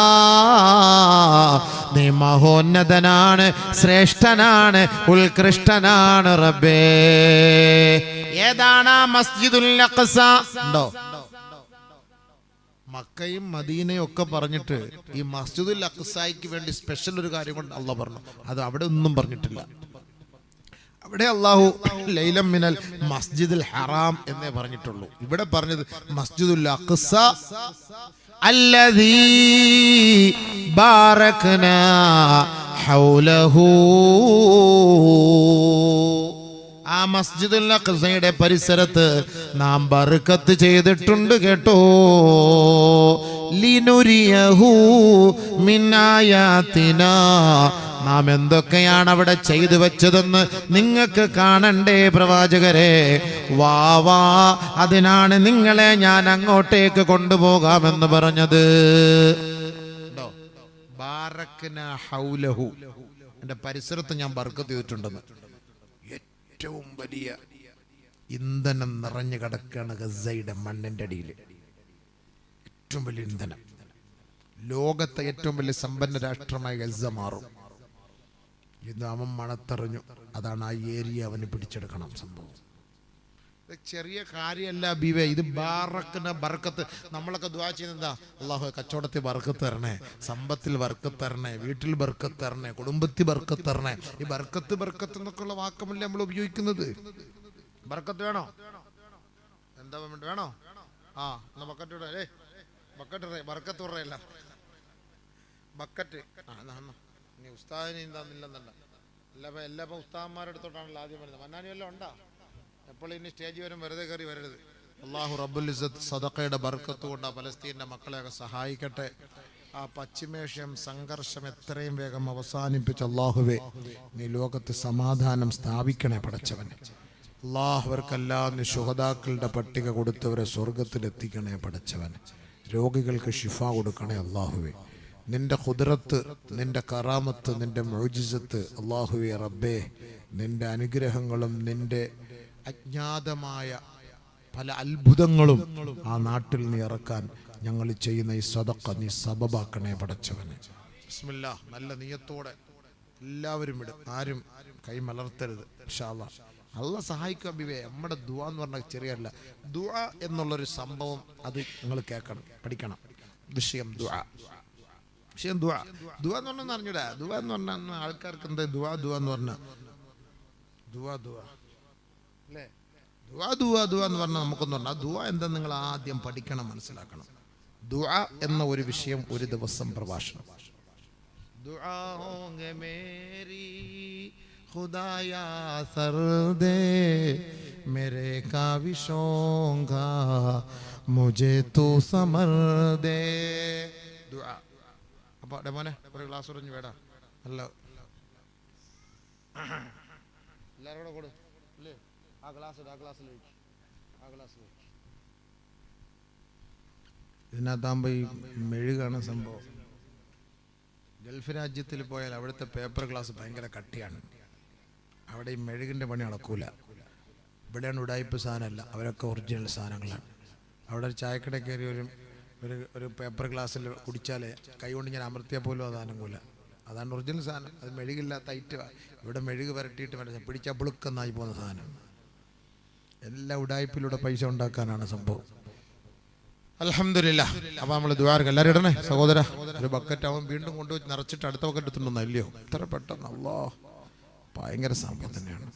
നീ മഹോന്നതനാണ്, ശ്രേഷ്ഠനാണ്, ഉത്കൃഷ്ടനാണ് റബ്ബേ. ഏതാണ് മസ്ജിദുൽ അഖ്സ? ഉണ്ടോ? മക്കയും മദീനയും ഒക്കെ പറഞ്ഞിട്ട് ഈ മസ്ജിദുൽ അഖ്സായ്ക്ക് വേണ്ടി സ്പെഷ്യൽ ഒരു കാര്യം കൊണ്ട് അള്ളാഹ് പറഞ്ഞു. അത് അവിടെ ഒന്നും പറഞ്ഞിട്ടില്ല. അവിടെ അള്ളാഹു ലൈലം മിനൽ മസ്ജിദുൽ ഹറാം എന്നേ പറഞ്ഞിട്ടുള്ളൂ. ഇവിടെ പറഞ്ഞത് മസ്ജിദുൽ അഖ്സ അല്ലദീ ബാറക്നാ ഹൗലഹു. ആ മസ്ജിദുൽ അഖ്സയുടെ പരിസരത്ത് നാം ബർക്കത്ത് ചെയ്തിട്ടുണ്ട് കേട്ടോ. ലിനുരിയഹു മിൻ ആയാതിനാ, നാം എന്തൊക്കെയാണ് അവിടെ ചെയ്തു വെച്ചതെന്ന് നിങ്ങൾക്ക് കാണണ്ടേ പ്രവാചകരെ. വാ അതിനാണ് നിങ്ങളെ ഞാൻ അങ്ങോട്ടേക്ക് കൊണ്ടുപോകാമെന്ന് പറഞ്ഞത്. ബാറക്നാ ഹൗലഹു, എന്റെ പരിസരത്ത് ഞാൻ ബർക്കത്ത് ചെയ്തിട്ടുണ്ടെന്ന്. ഏറ്റവും വലിയ ഇന്ധനം നിറഞ്ഞു കിടക്കുകയാണ് ഗസയുടെ മണ്ണിന്റെ അടിയിൽ. ഏറ്റവും വലിയ ഇന്ധനം. ലോകത്തെ ഏറ്റവും വലിയ സമ്പന്ന രാഷ്ട്രമായി ഗസ മാറും. ഇത് അവൻ മണത്തറിഞ്ഞു. അതാണ് ആ ഏരിയ അവന് പിടിച്ചെടുക്കണം. സംഭവം ചെറിയ കാര്യമല്ല ബീവേ. ഇത് ബാറക്കിന് ബർക്കത്ത്. നമ്മളൊക്കെ ദുആ ചെയ്യുന്നതാ, അല്ലാഹു കച്ചവടത്തിൽ ബർക്കത്ത് തരണേ, സമ്പത്തിൽ ബർക്കത്ത് തരണേ, വീട്ടിൽ ബർക്കത്ത് തരണേ, കുടുംബത്തിൽ ബർക്കത്ത് തരണേ. ഈ ബർക്കത്ത് ബർക്കത്ത് എന്നൊക്കെയുള്ള വാക്കമല്ലേ നമ്മൾ ഉപയോഗിക്കുന്നത്. ബർക്കത്ത് വേണോ? എന്താ വേണോ? ആ എന്നാ ബക്കറ്റ് ഇടേ. ബക്കറ്റ് ഇടേ. ബർക്കത്ത് പറയല്ല, ബക്കറ്റ്. നീ ഉസ്താദിന് എന്താന്നില്ലെന്നല്ല. എല്ലാ ഉസ്താദന്മാരുടെ അടുത്തോട്ടാണല്ലോ ആദ്യം വരുന്നത്. മന്നാനി വല്ലതും ഉണ്ടാ? എപ്പോഴും ഇനി സ്റ്റേജ് വരും വെറുതെ കയറി വരരുത്. അല്ലാഹു റബ്ബുൽ ഇസ്സത്ത് സദഖയുടെ ബർക്കത്ത് കൊണ്ട് ആ ഫലസ്തീൻ്റെ മക്കളെയൊക്കെ സഹായിക്കട്ടെ. ആ പശ്ചിമേഷ്യൻ സംഘർഷം എത്രയും വേഗം അവസാനിപ്പിച്ച് അല്ലാഹുവേ നീ ലോകത്ത് സമാധാനം സ്ഥാപിക്കണേ പടച്ചവനെ. അല്ലാഹുവർക്കെല്ലാം നീ ശുഹദാക്കളുടെ പട്ടിക കൊടുത്തവരെ സ്വർഗത്തിലെത്തിക്കണേ പടച്ചവനെ. രോഗികൾക്ക് ശിഫ കൊടുക്കണേ അല്ലാഹുവേ. നിന്റെ ഖുദ്റത്ത്, നിന്റെ കറാമത്ത്, നിന്റെ മുഅ്ജിസത്ത് അല്ലാഹുവേ റബ്ബേ, നിന്റെ അനുഗ്രഹങ്ങളും നിന്റെ അജ്ഞാതമായ പല അത്ഭുതങ്ങളും ആ നാട്ടിൽ നീ ഇറക്കാൻ ഞങ്ങൾ ചെയ്യുന്ന ഈ സദഖ നീ സബബാക്കണേ പടച്ചവനെ. ബിസ്മില്ലാ. നല്ല നിയത്തോടെ എല്ലാവരും ഇടും. ആരും കൈ മലർത്തരുത്. ഇൻഷാ അല്ലാഹ് അല്ലാഹ് സഹായിക്കുക ബിവേ. നമ്മുടെ ദുആ എന്ന് പറഞ്ഞാൽ ചെറിയല്ല. ദുആ എന്നുള്ളൊരു സംഭവം അത് നിങ്ങൾ കേൾക്കണം, പഠിക്കണം. വിഷയം ദുആ. വിഷയം ദുആ. ദുആ എന്ന് പറഞ്ഞാൽ അറിഞ്ഞൂടാ. ദുആ എന്ന് പറഞ്ഞാൽ ആൾക്കാർക്ക് എന്താ ദുആ എന്ന് പറഞ്ഞാൽ ദുആ അല്ലേ? ദുആ എന്ന് പറഞ്ഞാൽ നമുക്കൊന്നും പറഞ്ഞാൽ ദുആ എന്താ നിങ്ങൾ ആദ്യം പഠിക്കണം, മനസ്സിലാക്കണം. ദുആ എന്ന ഒരു വിഷയം ഒരു ദിവസം പ്രഭാഷണം. ദുആ ഹോംഗെ മേരി ഖുദായാ സർദേ മേരെ കാവിശോं का मुझे तू समर दे. ദുആ. അപ്പോൾ മോനെ ഒരു ഗ്ലാസ് ഉറിഞ്ഞു വേടാ. അല്ല എല്ലാവരും കൂടെ കൊടു അല്ലേ? ആ ഗ്ലാസ്സിൽ ഇതിനകത്താകുമ്പോൾ ഈ മെഴുകാണ് സംഭവം. ഗൾഫ് രാജ്യത്തിൽ പോയാൽ അവിടുത്തെ പേപ്പർ ഗ്ലാസ് ഭയങ്കര കട്ടിയാണ്. അവിടെ ഈ മെഴുകിൻ്റെ പണി നടക്കൂല. ഇവിടെയാണ് ഉടായ്പ സാധനമല്ല, അവരൊക്കെ ഒറിജിനൽ സാധനങ്ങളാണ്. അവിടെ ഒരു ചായക്കട കയറി ഒരു പേപ്പർ ഗ്ലാസ്സിൽ കുടിച്ചാൽ കൈ കൊണ്ട് ഞാൻ അമർത്തിയാൽ പോലും അത് അനങ്ങൂല. അതാണ് ഒറിജിനൽ സാധനം. അത് മെഴുകില്ലാത്ത ഐറ്റ. ഇവിടെ മെഴുക് വരട്ടിയിട്ട് വേണ്ട പിടിച്ചാൽ പുളുക്കെന്നായി പോകുന്ന സാധനം. എല്ലാ ഉടായ്പിലൂടെ പൈസ ഉണ്ടാക്കാനാണ് സംഭവം. അൽഹംദുലില്ലാഹ്. അപ്പോൾ നമ്മൾ ദുആക്ക് എല്ലാവരും ഇടണേ സഹോദര. ഒരു ബക്കറ്റ് അവൻ വീണ്ടും കൊണ്ടുപോയി നിറച്ചിട്ട് അടുത്ത ബക്കറ്റ് എത്തുന്നുണ്ടോ ഇല്ലയോ? ഇത്ര പെട്ടെന്ന്. അല്ലാഹ് ഭയങ്കര സംഭവം തന്നെയാണ്.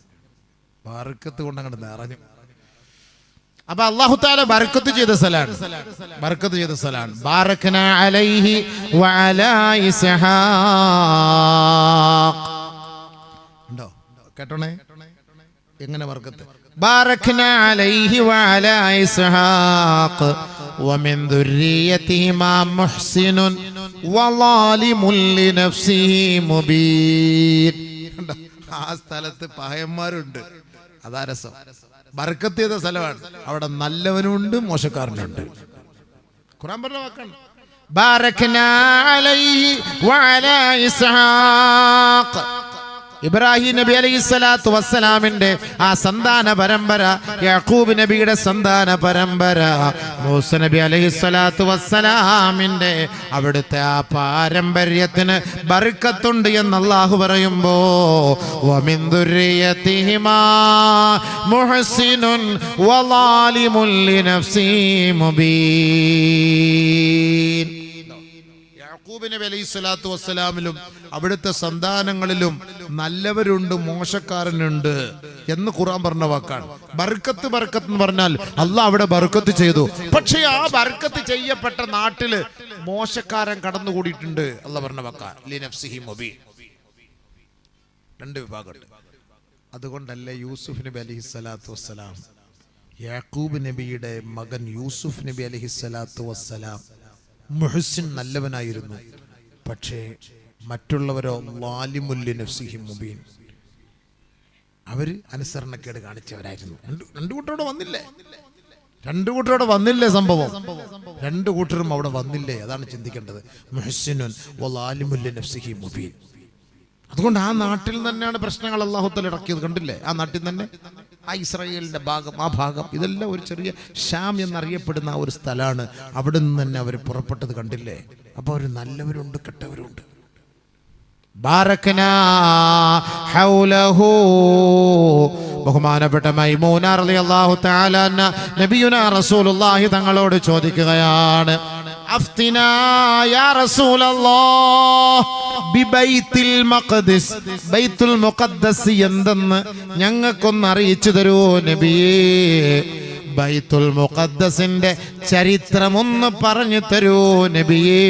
ബർക്കത്ത് കൊണ്ട് അങ്ങോട്ട് നിറഞ്ഞു. അപ്പൊ അല്ലാഹു തആല ബർക്കത്ത് ചെയ്ത സ്ഥലമാണ്. ബർക്കത്ത് ചെയ്ത സ്ഥലമാണ്. ബാറക്നാ അലൈഹി വഅലാ ഇസ്ഹാഖ്. ഉണ്ടോ? കേട്ടോണേ എങ്ങനെ ബർക്കത്ത്. ബാറക്നാ അലൈഹി വഅലാ ഇസ്ഹാഖ് വമിൻ ദുർരിയതിഹിമാ മുഹ്സിനുൻ വളാലിമുൻ ലിനഫ്സിഹി മുബീൻ. ആ സ്ഥലത്ത് പഹയന്മാരുണ്ട്. അതാ രസം. ബർക്കത്ത് ചെയ്ത സ്ഥലമാണ്. അവിടെ നല്ലവനുണ്ട്, മോശക്കാരനുണ്ട്. ഖുർആൻ പറഞ്ഞ വാക്കാണ്. ബാറക്നാ അലൈഹി വഅലാ ഇസ്ഹാഖ്. ഇബ്രാഹിം നബി അലൈഹിസ്സലാത്തു വസ്സലാമിന്റെ ആ സന്താന പരമ്പര, യാക്കൂബ് നബിയുടെ സന്താന പരമ്പര, മൂസ നബി അലൈഹിസ്സലാത്തു വസ്സലാമിന്റെ അവിടുത്തെ ആ പാരമ്പര്യത്തിന് ബർക്കത്തുണ്ട് എന്ന് അല്ലാഹു പറയുമ്പോ വമിൻ ദുർരിയതിഹിമാ മുഹ്സിനുൻ വളാലിമുൻ ലിനഫ്സി മുബീൻ. യാക്കൂബ് നബി അലൈഹിസ്സലാത്തു വസ്സലാമിലും അവിടുത്തെ സന്താനങ്ങളിലും നല്ലവരുണ്ട്, മോശക്കാരനുണ്ട് എന്ന് ഖുർആൻ പറഞ്ഞ വാക്കാണ്. ബർക്കത്ത് ബർക്കത്ത് എന്ന് പറഞ്ഞാൽ അല്ലാഹ് അവിടെ ബർക്കത്ത് ചെയ്തു. പക്ഷേ ആ ബർക്കത്ത് ചെയ്യപ്പെട്ട നാട്ടില് മോശക്കാരൻ കടന്നുകൂടിയിട്ടുണ്ട്. അല്ലാഹ് പറഞ്ഞ വാക്കാ ലിനഫ്സിഹി മുബീൻ. രണ്ട് വിഭാഗമുണ്ട്. അതുകൊണ്ടല്ലേ യൂസുഫ് നബി അലൈഹിസ്സലാത്തു വസ്സലാം, യാക്കൂബ് നബിയുടെ മകൻ യൂസുഫ് നബി അലൈഹിസ്സലാത്തു വസ്സലാം മുഹ്സിൻ നല്ലവനായിരുന്നു. പക്ഷേ മറ്റുള്ളവരോ ളാലിമുൽ ലിനഫ്സിഹി മുബീൻ, അവര് അനുസരണക്കേട് കാണിച്ചവരായിരുന്നു. രണ്ടു കൂട്ടരോടെ വന്നില്ലേ? രണ്ടു കൂട്ടരോടെ വന്നില്ലേ? സംഭവം രണ്ടു കൂട്ടരും അവിടെ വന്നില്ലേ? അതാണ് ചിന്തിക്കേണ്ടത്. മുഹ്സിനുൻ വളാലിമുൽ ലിനഫ്സിഹി മുബീൻ. അതുകൊണ്ട് ആ നാട്ടിൽ തന്നെയാണ് പ്രശ്നങ്ങൾ അല്ലാഹു തആല ഇറക്കിയത്. കണ്ടില്ലേ? ആ നാട്ടിൽ തന്നെ ആ ഇസ്രായേലിന്റെ ഭാഗം, ആ ഭാഗം, ഇതെല്ലാം ഒരു ചെറിയ ഷാം എന്നറിയപ്പെടുന്ന ആ ഒരു സ്ഥലമാണ്. അവിടെ നിന്ന് തന്നെ അവർ പുറപ്പെട്ടത് കണ്ടില്ലേ? അപ്പൊ അവർ നല്ലവരുണ്ട്, കെട്ടവരുണ്ട്. ബാരക്നാ ഹൗലഹു. ബഹുമാനപ്പെട്ട മൈമൂന റളിയല്ലാഹു തആല അൻഹ നബിയുനാ റസൂലുള്ളാഹി തങ്ങളോട് ചോദിക്കുകയാണ്, അഫ്തിനാ യാ റസൂലല്ലാഹ് ബിബൈത്തുൽ മഖ്ദിസ്, ബൈത്തുൽ മുഖദ്ദസ് എന്തെന്ന് ഞങ്ങൾക്കൊന്ന് അറിയിച്ചു തരൂ നബിയേ. ബൈത്തുൽ മുഖദ്ദസിന്റെ ചരിത്രമൊന്ന് പറഞ്ഞു തരൂ നബിയേ.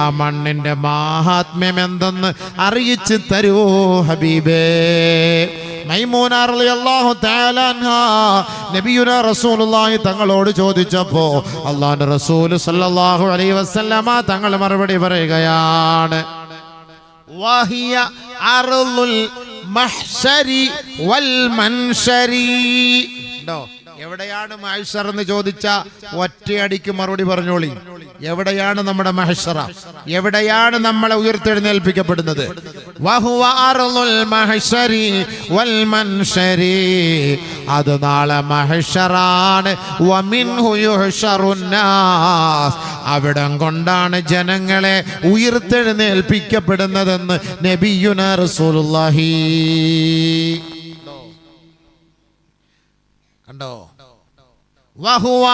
ആ മണ്ണിന്റെ മാഹാത്മ്യം എന്തെന്ന് അറിയിച്ചു തരൂ ഹബീബേ. മൈമൂന റളിയല്ലാഹു തആല അൻഹാ നബിയുനാ റസൂലുള്ളാഹി തങ്ങളോട് ചോദിച്ചപ്പോ അല്ലാഹുവിന്റെ റസൂൽ സല്ലല്ലാഹു അലൈഹി വസല്ലമ തങ്ങൾ മറുപടി പറയുകയാണ്, വഹിയ അർളുൽ മഹ്ശരി വൽ മൻശരി. എവിടെയാണ് മഹ്ശർ എന്ന് ചോദിച്ച ഒറ്റയടിക്ക് മറുപടി പറഞ്ഞോളി. എവിടെയാണ് നമ്മുടെ മഹ്ശറ? എവിടെയാണ് നമ്മളെ ഉയർത്തെഴുന്നേൽപ്പിക്കപ്പെടുന്നത്? വഹുവ അർളുൽ മഹ്ശരി വൽ മൻശരി. അത് നാളെ മഹ്ശറാണ്. വമിൻഹു യുഹ്ശറുന്നാസ്. അവിടം കൊണ്ടാണ് ജനങ്ങളെ ഉയർത്തെഴുന്നേൽപ്പിക്കപ്പെടുന്നതെന്ന് നബിയുനാ റസൂലുള്ളാഹി. കണ്ടോ? വഹുവ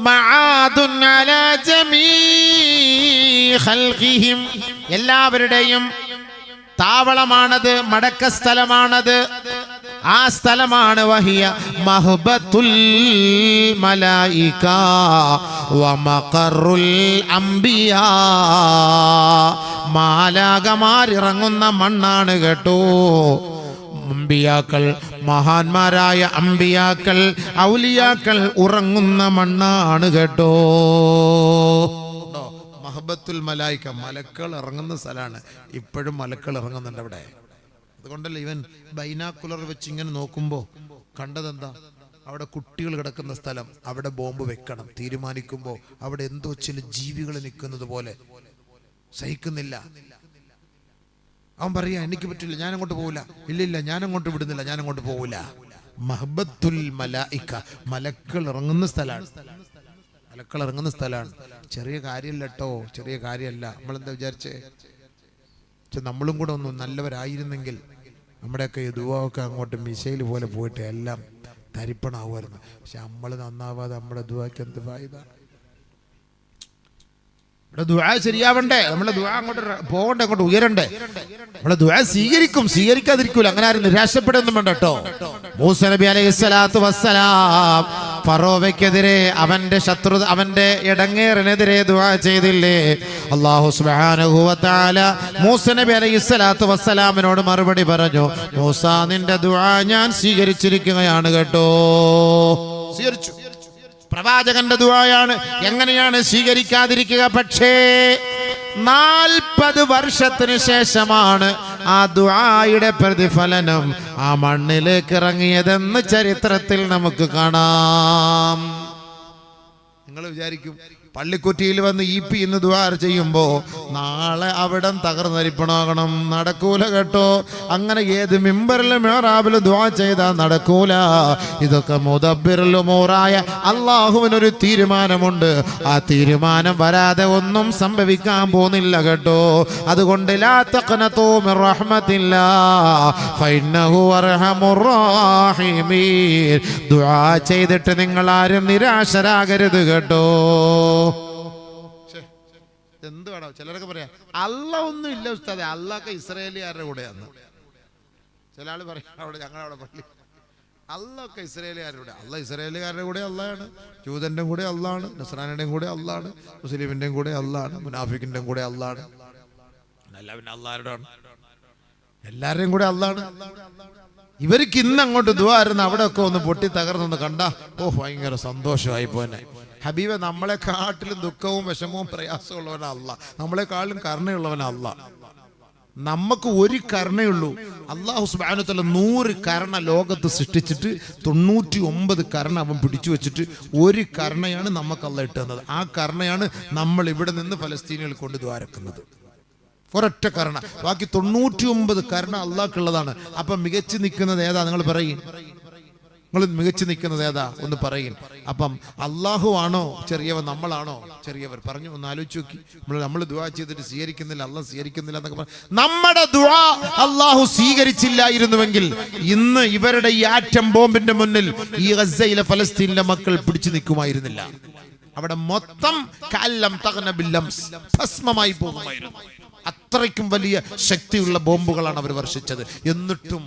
മആദുൻ അലാ ജമീഇ ഖൽഖിഹിം. എല്ലാവരുടെയും താവളമാണത്, മടക്ക സ്ഥലമാണത്. ആ സ്ഥലമാണ് വഹിയ മഹ്ബത്തുൽ മലായിക വ മഖറുൽ അംബിയാ. മാലാകമാർ ഇറങ്ങുന്ന മണ്ണാണ് കേട്ടോ. അമ്പിയാക്കൾ, മഹാന്മാരായ അമ്പിയാക്കൾ, ഔലിയാക്കൾ ഉറങ്ങുന്ന മണ്ണാണ് കേട്ടോ. മഹബത്തുൽ മലായിക, മലക്കൾ ഇറങ്ങുന്ന സ്ഥലമാണ്. ഇപ്പോഴും മലക്കൾ ഇറങ്ങുന്നുണ്ട് അവിടെ. അതുകൊണ്ടല്ലേ ഇവൻ ബൈനാക്കുലർ വെച്ച് ഇങ്ങനെ നോക്കുമ്പോ കണ്ടതെന്താ? അവിടെ കുട്ടികൾ കിടക്കുന്ന സ്ഥലം, അവിടെ ബോംബ് വെക്കണം തീരുമാനിക്കുമ്പോ അവിടെ എന്തോ ചില ജീവികൾ നിൽക്കുന്നത് പോലെ സഹിക്കുന്നില്ല. അവൻ പറയാ, എനിക്ക് പറ്റില്ല, ഞാൻ അങ്ങോട്ട് പോവില്ല. ഇല്ലില്ല, ഞാൻ അങ്ങോട്ട് വിടുന്നില്ല, ഞാൻ അങ്ങോട്ട് പോവില്ല. മഹബത്തുൽ മലായിക, മലക്കൾ ഇറങ്ങുന്ന സ്ഥലമാണ്. മലക്കൾ ഇറങ്ങുന്ന സ്ഥലമാണ്. ചെറിയ കാര്യമല്ല കേട്ടോ, ചെറിയ കാര്യമല്ല. നമ്മളെന്താ വിചാരിച്ചേ? നമ്മളും കൂടെ ഒന്ന് നല്ലവരായിരുന്നെങ്കിൽ നമ്മുടെയൊക്കെ ദുആ അങ്ങോട്ട് മിസൈൽ പോലെ പോയിട്ട് എല്ലാം തരിപ്പണാവുമായിരുന്നു. പക്ഷെ നമ്മൾ നന്നാവാതെ നമ്മുടെ ദുആക്ക് എന്ത് ഫായിദ? നമ്മുടെ ദുആ ശരിയാവണ്ടേ? നമ്മുടെ ദുആ അങ്ങോട്ട് പോകണ്ടേ, അങ്ങോട്ട് ഉയരണ്ടേ? നമ്മുടെ ദുആ സ്വീകരിക്കാതിരിക്കൂല. അങ്ങനെ ആരും നിരാശപ്പെടുന്നു വേണ്ട കേട്ടോ. മൂസ നബി അലൈഹിസ്സലാത്തു വസ്സലാം ഫറോവയ്ക്കെതിരെ, അവന്റെ ഇടങ്ങേറിനെതിരെ ദുആ ചെയ്തില്ലേ? അല്ലാഹു സുബ്ഹാനഹു വ തആല മൂസ നബി അലൈഹിസ്സലാത്തു വസ്സലാമിനോട് മറുപടി പറഞ്ഞു, മൂസ നിന്റെ ദുആ ഞാൻ സ്വീകരിച്ചിരിക്കുകയാണ് കേട്ടോ. സ്വീകരിച്ചു. പ്രവാചകന്റെ ദുആയാണ്, എങ്ങനെയാണ് സ്വീകരിക്കാതിരിക്കുക? പക്ഷേ 40 വർഷത്തിന് ശേഷമാണ് ആ ദുആയുടെ പ്രതിഫലനം ആ മണ്ണിലേക്ക് ഇറങ്ങിയതെന്ന് ചരിത്രത്തിൽ നമുക്ക് കാണാം. നിങ്ങൾ നിങ്ങൾ വിചാരിക്കും പള്ളിക്കുറ്റിയിൽ വന്ന് ഇന്ന് ദുആ ചെയ്യുമ്പോ നാളെ അവിടം തകർന്നരിപ്പണാകണം, നടക്കൂല കേട്ടോ. അങ്ങനെ ഏത് മിമ്പറിലും മിഹ്റാബിലും ദുആ ചെയ്താൽ നടക്കൂല. ഇതൊക്കെ മുദബ്ബിറുൽ ഉമൂറായ അല്ലാഹുവിനൊരു തീരുമാനമുണ്ട്. ആ തീരുമാനം വരാതെ ഒന്നും സംഭവിക്കാൻ പോകുന്നില്ല കേട്ടോ. അതുകൊണ്ട് ലാ തഖ്നതു മിർ റഹ്മത്തില്ലാഹ് ഫഇന്നഹു അർഹമുർ റഹീമീൻ. ദുആ ചെയ്തിട്ട് നിങ്ങൾ ആരും നിരാശരാകരുത് കേട്ടോ. എന്ത് വേണം ചിലരൊക്കെ പറയാ അല്ല ഒന്നും ഇല്ല ഉസ്താദെ, അള്ളാഹ് ഇസ്രായേലിയാരുടെ കൂടെയാണ്. ചില ആള് പറയാം അവിടെ ഞങ്ങളവിടെ പള്ളി അള്ളാഹ് ഇസ്രായേലിയാരുടെ കൂടെ. അള്ളാഹ് ഇസ്രായേലുകാരുടെ കൂടെ അള്ളാഹാണ്, ജൂതന്റെ കൂടെ അള്ളാഹാണ്, നസ്രാനിയുടെയും കൂടെ അള്ളാഹാണ്, മുസ്ലിമിന്റെയും കൂടെ അള്ളാഹാണ്, മുനാഫിക്കിന്റെയും കൂടെ അള്ളാഹാണ്. അല്ല പിന്നെ അള്ളാഹുടെ എല്ലാവരുടെയും കൂടെ അള്ളാഹാണ്. ഇവർക്ക് ഇന്ന് അങ്ങോട്ട് ദുആ ആയിരുന്നു അവിടെ ഒക്കെ ഒന്ന് പൊട്ടി തകർന്നൊന്ന് കണ്ടാ ഭയങ്കര സന്തോഷമായി പോനെ. ഹബീബെ നമ്മളെക്കാട്ടിലും ദുഃഖവും വിഷമവും പ്രയാസവും ഉള്ളവനാ അല്ലാ, നമ്മളെക്കാളും കരുണയുള്ളവനാ അല്ലാ. നമുക്ക് ഒരു കരുണയുള്ളൂ. അല്ലാഹു സുബ്ഹാനഹു വ തആല 100 കരുണ ലോകത്ത് സൃഷ്ടിച്ചിട്ട് 99 കരുണ അവൻ പിടിച്ചു വെച്ചിട്ട് ഒരു കരുണയാണ് നമുക്ക് അല്ലാഹ് ഇട്ടു തന്നത്. ആ കരുണയാണ് നമ്മൾ ഇവിടെ നിന്ന് ഫലസ്തീനികൾ കൊണ്ട് ദ്വാരക്കുന്നത്. ഒരൊറ്റ കരുണ, ബാക്കി 99 കരുണ അള്ളാഹ്ക്കുള്ളതാണ്. അപ്പൊ മികച്ചു നിൽക്കുന്നത് ഏതാ? നിങ്ങൾ പറയും, നിങ്ങൾ മികച്ചു നിൽക്കുന്നത് ഏതാ ഒന്ന് പറയും. അപ്പം അള്ളാഹു ആണോ ചെറിയവൻ, നമ്മളാണോ ചെറിയവർ? പറഞ്ഞു ഒന്ന് ആലോചിച്ച് നോക്കി. നമ്മൾ ദുആ ചെയ്തിട്ട് സ്വീകരിക്കുന്നില്ല, അള്ളാഹ് സ്വീകരിക്കുന്നില്ല എന്നൊക്കെ പറഞ്ഞു. നമ്മുടെ ദുആ അള്ളാഹു സ്വീകരിച്ചില്ലായിരുന്നുവെങ്കിൽ ഇന്ന് ഇവരുടെ ഈ ആറ്റം ബോംബിന്റെ മുന്നിൽ ഈ ഗസയിലെ ഫലസ്തീനിലെ മക്കൾ പിടിച്ചു നിൽക്കുമായിരുന്നില്ല. അവിടെ മൊത്തം ഭസ്മമായി പോകുമായിരുന്നു. അത്രയ്ക്കും വലിയ ശക്തിയുള്ള ബോംബുകളാണ് അവർ വർഷിച്ചത്. എന്നിട്ടും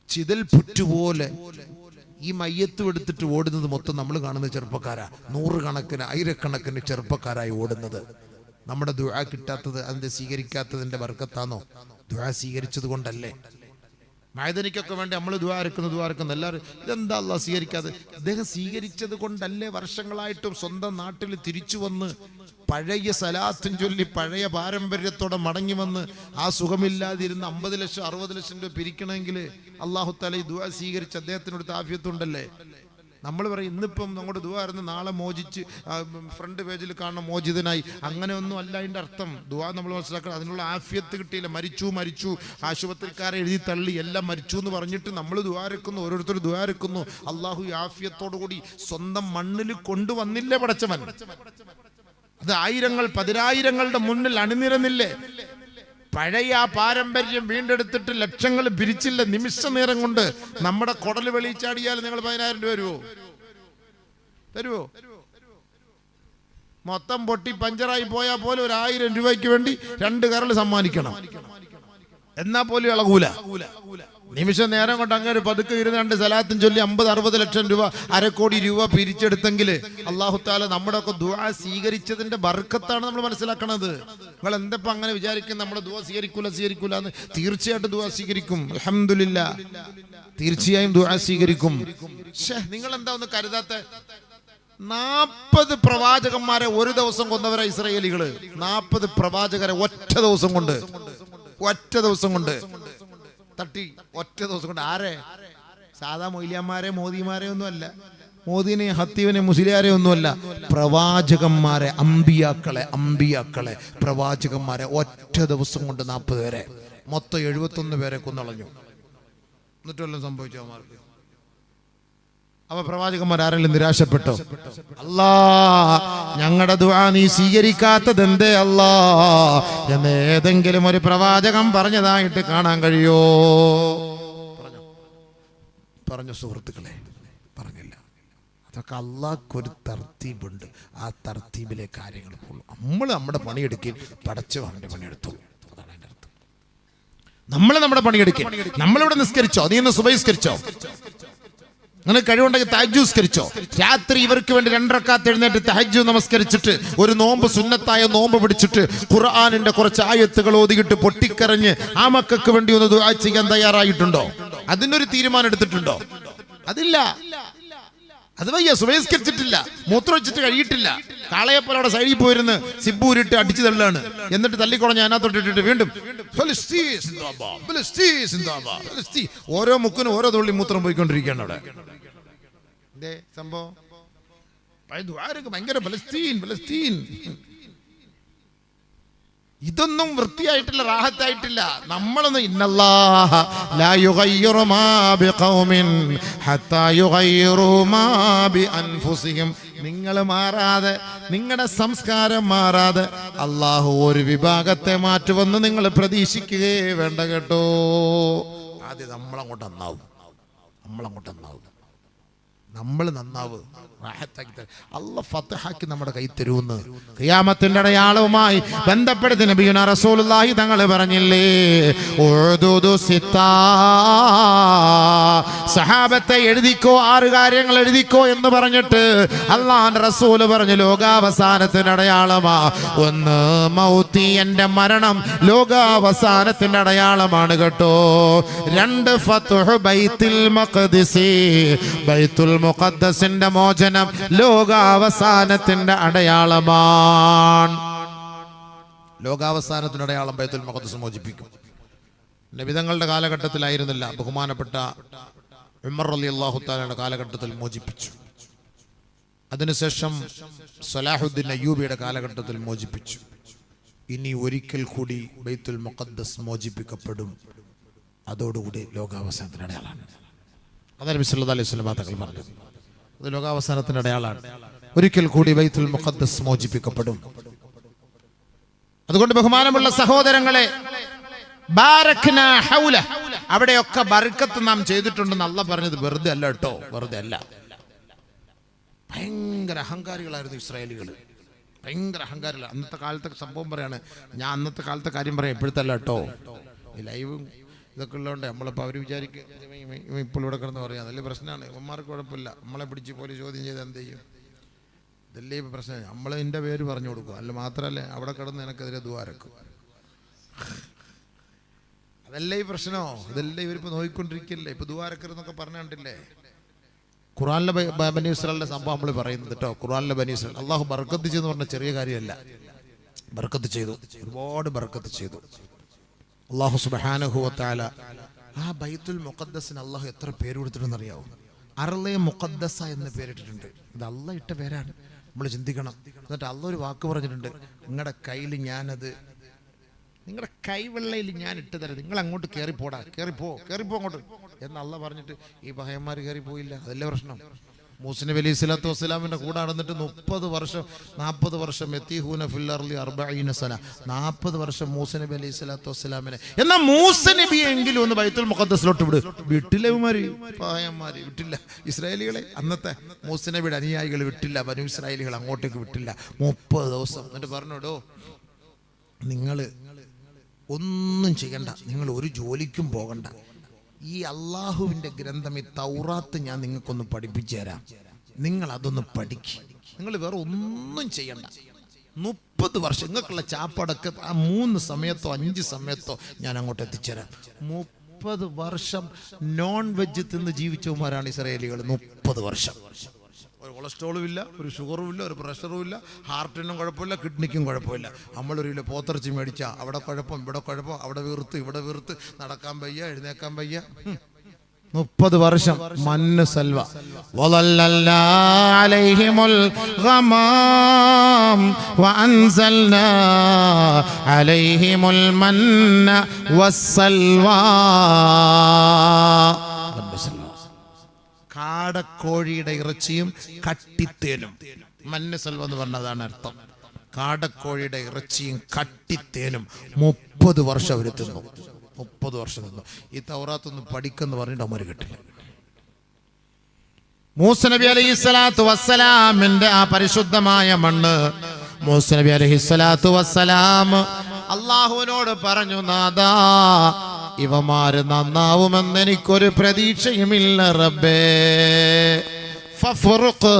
ചിതൽ പുറ്റുപോലെ ഈ മയ്യത്ത് എടുത്തിട്ട് ഓടുന്നത് മൊത്തം നമ്മൾ കാണുന്ന ചെറുപ്പക്കാരാ. 100 കണക്കിന് 1000 ചെറുപ്പക്കാരായി ഓടുന്നത്. നമ്മുടെ ദുആ കിട്ടാത്തത് അതിന്റെ സ്വീകരിക്കാത്തതിന്റെ ബർക്കത്താണോ? ദുആ സ്വീകരിച്ചത് കൊണ്ടല്ലേ? മഅദനിക്കൊക്കെ വേണ്ടി നമ്മൾ ദുആ ഇറക്കുന്നു എല്ലാവരും ഇതെന്താ അല്ലാഹ് സ്വീകരിക്കാതെ? അദ്ദേഹം സ്വീകരിച്ചത് കൊണ്ടല്ലേ വർഷങ്ങളായിട്ടും സ്വന്തം നാട്ടിൽ തിരിച്ചു വന്ന് പഴയ സലാത്തും ചൊല്ലി പഴയ പാരമ്പര്യത്തോടെ മടങ്ങി വന്ന് ആ സുഖമില്ലാതിരുന്ന് 50 ലക്ഷം 60 ലക്ഷം രൂപ പിരിക്കണമെങ്കിൽ അല്ലാഹു തആല ഈ ദുആ സ്വീകരിച്ച് അദ്ദേഹത്തിനൊരു ആഫിയത്തുണ്ടല്ലേ? നമ്മൾ പറയും ഇന്നിപ്പം നമ്മുടെ ദുആ ആയിരുന്നു, നാളെ മോചിച്ച് ഫ്രണ്ട് പേജിൽ കാണുന്ന മോചിതനായി. അങ്ങനെ ഒന്നും അല്ല അതിൻ്റെ അർത്ഥം. ദുആ നമ്മൾ മനസ്സിലാക്കണം, അതിനുള്ള ആഫിയത്ത് കിട്ടിയില്ല. മരിച്ചു ആശുപത്രിക്കാരെ എഴുതി തള്ളി എല്ലാം മരിച്ചു എന്ന് പറഞ്ഞിട്ട് നമ്മൾ ദുആ ഇറക്കുന്നു, ഓരോരുത്തർ ദുആ ഇറക്കുന്നു. അള്ളാഹു ഈ ആഫിയത്തോടു കൂടി സ്വന്തം മണ്ണിൽ കൊണ്ടുവന്നില്ലേ പടച്ചവൻ? അത് 1000 10,000ങ്ങളുടെ മുന്നിൽ അണിനിരന്നില്ലേ? പഴയ ആ പാരമ്പര്യം വീണ്ടെടുത്തിട്ട് ലക്ഷങ്ങൾ പിരിച്ചില്ല. നിമിഷ നേരം കൊണ്ട് നമ്മുടെ കുടല് വെളിച്ചാടിയാൽ നിങ്ങൾ 10,000 രൂപ തരുവോ? മൊത്തം പൊട്ടി പഞ്ചറായി പോയാൽ പോലും 1,000 രൂപയ്ക്ക് വേണ്ടി 2 കരൾ സമ്മാനിക്കണം. എന്നാ പോലും ഇളകൂല. നിമിഷ നേരം കൊണ്ട് അങ്ങനെ പതുക്കെ ഇരുന്ന് 2 സലാത്തും ചൊല്ലി 50-60 ലക്ഷം രൂപ, 1/2 കോടി രൂപ പിരിച്ചെടുത്തെങ്കിൽ അല്ലാഹു തആല നമ്മുടെ ഒക്കെ ദുആ സ്വീകരിച്ചതിന്റെ ബർക്കത്താണ് നമ്മൾ മനസ്സിലാക്കണത്. നിങ്ങൾ എന്തപ്പോ അങ്ങനെ വിചാരിക്കും നമ്മുടെ ദുആ സ്വീകരിക്കൂല എന്ന്? തീർച്ചയായിട്ടും ദുആ സ്വീകരിക്കും. അൽഹംദുലില്ലാഹ്, തീർച്ചയായും ദുആ സ്വീകരിക്കും. നിങ്ങൾ എന്താ ഒന്ന് കരുതാത്ത? 40 പ്രവാചകന്മാരെ ഒരു ദിവസം കൊന്നവരാ ഇസ്രായേലികള്. 40 പ്രവാചകരെ ഒറ്റ ദിവസം കൊണ്ട് തട്ടി. ഒറ്റ ദിവസം കൊണ്ട്. ആരെ? സാധാ മൊയ്ലിയന്മാരെ മോദിമാരെ ഒന്നും അല്ല, മോദിനെ ഹത്തീവിനെ മുസ്ലിയാരെ ഒന്നുമല്ല, പ്രവാചകന്മാരെ, അമ്പിയാക്കളെ പ്രവാചകന്മാരെ ഒറ്റ ദിവസം കൊണ്ട് 40 പേരെ, മൊത്തം 71 പേരെ കൊന്നളഞ്ഞു. എന്നിട്ട് വല്ലതും സംഭവിച്ചോ അവന്മാർക്ക്? അപ്പൊ പ്രവാചകന്മാർ ആരെങ്കിലും നിരാശപ്പെട്ടോ? അല്ലാ, ഞങ്ങളുടെ ദുആ നീ സ്വീകരിക്കാത്തത് എന്തേ അല്ലാ എന്ന് ഏതെങ്കിലും ഒരു പ്രവാചകൻ പറഞ്ഞതായിട്ട് കാണാൻ കഴിയോ? പറഞ്ഞു സുഹൃത്തുക്കളെ, പറഞ്ഞില്ല. അതൊക്കെ അള്ളാഹ്ക്കൊരു തർത്തീബുണ്ട്. ആ തർത്തീബിലെ കാര്യങ്ങൾ നമ്മൾ നമ്മുടെ പണിയെടുക്കുകയും പടച്ചോ അവന്റെ പണിയെടുത്തു. അതാണ് അതിന്റെ അർത്ഥം. നമ്മൾ നമ്മുടെ പണിയെടുക്കുക. നമ്മളിവിടെ നിസ്കരിച്ചോ? നീ ഇന്ന് സുബഹിസ്കരിച്ചോ? അങ്ങനെ കഴിവുണ്ടെങ്കിൽ തഹജ്ജുദ് നിസ്കരിച്ചോ? രാത്രി ഇവർക്ക് വേണ്ടി 2 റക്അത്ത് എഴുന്നേറ്റ് തഹജ്ജുദ് നമസ്കരിച്ചിട്ട് ഒരു നോമ്പ്, സുന്നത്തായ നോമ്പ് പിടിച്ചിട്ട് ഖുർആനിന്റെ കുറച്ച് ആയത്തുകൾ ഓതിയിട്ട് പൊട്ടിക്കരഞ്ഞ് ആ മക്കൾക്ക് വേണ്ടി ഒന്ന് ദുആ ചെയ്യാൻ തയ്യാറായിട്ടുണ്ടോ? അതിനൊരു തീരുമാനം എടുത്തിട്ടുണ്ടോ? അതില്ല. അത് വയ്യ. സുബഹിസ്കരിച്ചിട്ടില്ല, മൂത്രമൊഴിച്ചിട്ട് കഴിയിട്ടില്ല, കാളയപ്പലവിടെ സൈഡിൽ പോയിരുന്ന് സിബൂരിട്ട് അടിച്ചു തള്ളാണ്. എന്നിട്ട് തല്ലിക്കുളഞ്ഞ് അതിനകത്തോട്ടിട്ടിട്ട് വീണ്ടും ഓരോ മുക്കിനും ഓരോ തുള്ളി മൂത്രം പോയിക്കൊണ്ടിരിക്കുകയാണ് അവിടെ. സംഭവം ഭയങ്കര ഫലസ്തീൻ. ഇതൊന്നും വൃത്തിയായിട്ടില്ല, റാഹത്തായിട്ടില്ല. നമ്മളൊന്നും ഇന്നല്ലാഹ ലാ യുഗയ്യിറു മാ ബിഖൗമിൻ ഹത്താ യുഗയ്യിറു മാ ബിഅൻഫുസിഹിം. നിങ്ങൾ മാറാതെ, നിങ്ങളുടെ സംസ്കാരം മാറാതെ അല്ലാഹു ഒരു വിഭാഗത്തെ മാറ്റുമെന്ന് നിങ്ങൾ പ്രതീക്ഷിക്കുകയേ വേണ്ട കേട്ടോ. ആദ്യം നമ്മളങ്ങോട്ട് നന്നാവും, നമ്മൾ നന്നാവ്. അല്ലാഹ് ഫത്ഹാക്കി നമ്മുടെ കൈ തരുമെന്ന് ഖിയാമത്തിന്റെ അടയാളവുമായി ബന്ധപ്പെടുത്തി നബിയുനാ റസൂലുള്ളാഹി തങ്ങൾ പറഞ്ഞില്ലേ, ഉദുദു സിത്താ, സഹാബത്തെ എഴുതിക്കോ, 6 കാര്യങ്ങൾ എഴുതിക്കോ എന്ന് പറഞ്ഞിട്ട് അല്ലാഹുവിന്റെ റസൂൽ പറഞ്ഞു ലോകാവസാനത്തിന്റെ അടയാളമാ. 1 മൗത്തി, എന്റെ മരണം ലോകാവസാനത്തിന്റെ അടയാളമാണ് കേട്ടോ. 2 ഫത്ഹു ബൈത്തുൽ മഖ്ദിസ്, ബൈത്തുൽ മുഖദ്ദസിന്റെ മോചനം ലോകാവസാനത്തിന്റെ അടയാളമാണ്. ലോകാവസാനത്തിന്റെ അടയാളം ബൈത്തുൽ മുഖദ്ദസ് മോചിപ്പിക്കും. നബിതങ്ങളുടെ കാലഘട്ടത്തിലായിരുന്നില്ല, ബഹുമാനപ്പെട്ട ഉമർ റളിയല്ലാഹു തആലയുടെ കാലഘട്ടത്തിൽ മോചിപ്പിച്ചു. അതിനുശേഷം സലാഹുദ്ദീൻ അയ്യൂബിയുടെ കാലഘട്ടത്തിൽ മോചിപ്പിച്ചു. ഇനി ഒരിക്കൽ കൂടി ബൈത്തുൽ മുഖദ്ദസ് മോചിപ്പിക്കപ്പെടും. അതോടുകൂടി ലോകാവസാനത്തിന്റെ അടയാളമാണ്. അതാണ് നബി സല്ലല്ലാഹു അലൈഹി വസല്ലം തങ്ങൾ പറഞ്ഞത്. അത് ലോകാവസാനത്തിന്റെ അടയാളമാണ്. ഒരിക്കൽ കൂടി ബൈത്തുൽ മുഖദ്ദസ് മോചിപ്പിക്കപ്പെടും. അതുകൊണ്ട് ബഹുമാനമുള്ള സഹോദരങ്ങളെ, ബാരക്നാ ഹൗല, അവിടെയൊക്കെ ബർക്കത്ത് നാം ചെയ്തിട്ടുണ്ടെന്ന് അല്ലാഹ് പറഞ്ഞത് വെറുതെ അല്ല കേട്ടോ, വെറുതെ അല്ല. ഭയങ്കര അഹങ്കാരികളായിരുന്നു ഇസ്രായേലികൾ, ഭയങ്കര അഹങ്കാരികൾ. അന്നത്തെ കാലത്തെ സംഭവം പറയാണ് ഞാൻ, അന്നത്തെ കാലത്തെ കാര്യം പറയാം, ഇപ്പോഴത്തെ അല്ല കേട്ടോ. ഈ ലൈവും ഇതൊക്കെ ഉള്ളതുകൊണ്ട് നമ്മളിപ്പോൾ അവർ വിചാരിക്കും ഇപ്പോൾ ഇവിടെ കിടന്ന് പറയാം, നല്ല പ്രശ്നമാണ്. ഇവന്മാർക്ക് കുഴപ്പമില്ല, നമ്മളെ പിടിച്ച് പോലെ ചോദ്യം ചെയ്ത് എന്ത് ചെയ്യും? ഇതല്ലേ ഇപ്പോൾ പ്രശ്നം. നമ്മൾ എൻ്റെ പേര് പറഞ്ഞു കൊടുക്കും, അല്ല മാത്രമല്ല അവിടെ കിടന്ന് എനിക്കെതിരെ ദ്വാരക്കും. അതല്ലേ ഈ പ്രശ്നമോ? ഇതല്ലേ ഇവരിപ്പോൾ നോക്കിക്കൊണ്ടിരിക്കില്ലേ? ഇപ്പോൾ ദ്വാരക്കരെന്നൊക്കെ പറഞ്ഞിട്ടില്ലേ? ഖുർആനിലെ ബനി ഇസ്രായേലിന്റെ സംഭവം നമ്മൾ പറയുന്നത് കേട്ടോ. ഖുർആനിലെ ബനി ഇസ്രായേൽ അള്ളാഹു ബർക്കത്ത് ചെയ്തെന്ന് പറഞ്ഞ ചെറിയ കാര്യമല്ല, ബർക്കത്ത് ചെയ്തു, ഒരുപാട് ബർക്കത്ത് ചെയ്തു അല്ലാഹു സുബ്ഹാനഹു വ തആല. ആ ബൈത്തുൽ മുഖദ്ദസിന് അല്ലാഹു എത്ര പേര് കൊടുത്തിട്ടുണ്ടെന്ന് അറിയാവോ? അർളെ മുഖദ്ദസ എന്ന് പേരിട്ടിട്ടുണ്ട്. ഇത് അല്ലാഹ് ഇട്ട പേരാണ്, നമ്മൾ ചിന്തിക്കണം. എന്നിട്ട് അല്ലാഹ് ഒരു വാക്ക് പറഞ്ഞിട്ടുണ്ട്, നിങ്ങളുടെ കയ്യിൽ ഞാനത്, നിങ്ങളുടെ കൈവെള്ളയിൽ ഞാൻ ഇട്ട് തരാം, നിങ്ങൾ അങ്ങോട്ട് കയറിപ്പോടാ, കയറിപ്പോ അങ്ങോട്ട് എന്ന് അല്ലാഹ് പറഞ്ഞിട്ട് ഈ പഹയന്മാർ കയറിപ്പോയില്ല. അതല്ലേ പ്രശ്നം. മൂസ നബി അലൈഹി സ്വലാത്തു വസ്സലാമിന്റെ കൂടെ നടന്നിട്ട് 40 വർഷം 40 വർഷം യതീഹൂന ഫിൽ അർളി 40 സന, 40 വർഷം മൂസ നബി അലൈഹി സ്വലാത്തു വസ്സലാമിനെ. എന്നാൽ മൂസ നബിയെ എങ്കിലും ഒന്ന് ബൈത്തുൽ മുഖദ്ദസിലോട്ട് വിട്ടില്ല. പഹയന്മാര് വിട്ടില്ല, ഇസ്രായേലികളെ, അന്നത്തെ മൂസ നബിയുടെ അനുയായികൾ വിട്ടില്ല, ബനു ഇസ്രായേലികൾ അങ്ങോട്ടേക്ക് വിട്ടില്ല 30 ദിവസം. എന്നിട്ട് പറഞ്ഞോടോ, നിങ്ങൾ ഒന്നും ചെയ്യണ്ട, നിങ്ങൾ ഒരു ജോലിക്കും പോകണ്ട, ഈ അള്ളാഹുവിൻ്റെ ഗ്രന്ഥം ഈ തൗറാത്ത് ഞാൻ നിങ്ങൾക്കൊന്ന് പഠിപ്പിച്ചു തരാം, നിങ്ങൾ അതൊന്ന് പഠിക്കുക, നിങ്ങൾ വേറെ ഒന്നും ചെയ്യണ്ട. 30 വർഷം നിങ്ങൾക്കുള്ള ചാപ്പടക്ക് ആ 3 സമയത്തോ 5 സമയത്തോ ഞാൻ അങ്ങോട്ട് എത്തിച്ചേരാം. 30 വർഷം നോൺ വെജ് തിന്ന് ജീവിച്ചവന്മാരാണ് ഇസ്രായേലികൾ. 30 വർഷം ഒരു കൊളസ്ട്രോളും ഇല്ല, ഒരു ഷുഗറും ഇല്ല, ഒരു പ്രഷറും ഇല്ല, ഹാർട്ടിനും കുഴപ്പമില്ല, കിഡ്നിക്കും കുഴപ്പമില്ല. നമ്മളൊരു കിലോ പോത്തിറച്ചി മേടിച്ചാൽ അവിടെ കുഴപ്പം, ഇവിടെ കുഴപ്പം, അവിടെ വീർത്ത്, ഇവിടെ വീർത്ത്, നടക്കാൻ വയ്യ, എഴുന്നേക്കാൻ വയ്യ. 30 വർഷം മന്ന് സൽവ. വളല്ലല്ലാ അലൈഹിമുൽ ഗമാം വഅൻസൽനാ അലൈഹിമുൽ മന്ന വസ്സൽവാ. കാടക്കോഴിയുടെ ഇറച്ചിയും കട്ടിത്തേനും. മന്ന സൽവ എന്ന് പറഞ്ഞതാണ് അർത്ഥം. കാടക്കോഴിയുടെ ഇറച്ചിയും കട്ടിത്തേനും 30 വർഷം അവർ തിന്നു. 30 വർഷം തിന്നു. ഈ തൗറാത്തൊന്ന് പഠിക്കെന്ന് പറഞ്ഞിട്ട് അമ്മര് കിട്ടില്ല. മൂസ നബി അലൈഹിസ്സലാത്തു വസ്സലാമിന്റെ ആ പരിശുദ്ധമായ മണ്ണ്, മൂസ നബി അലൈഹിസ്സലാത്തു വസ്സലാം അള്ളാഹുവിനോട് പറഞ്ഞു, നാദാ ഇവമാര് നന്നാവുമെന്ന് എനിക്കൊരു പ്രതീക്ഷയുമില്ല റബ്ബേ. ഫഫ്റുഖ്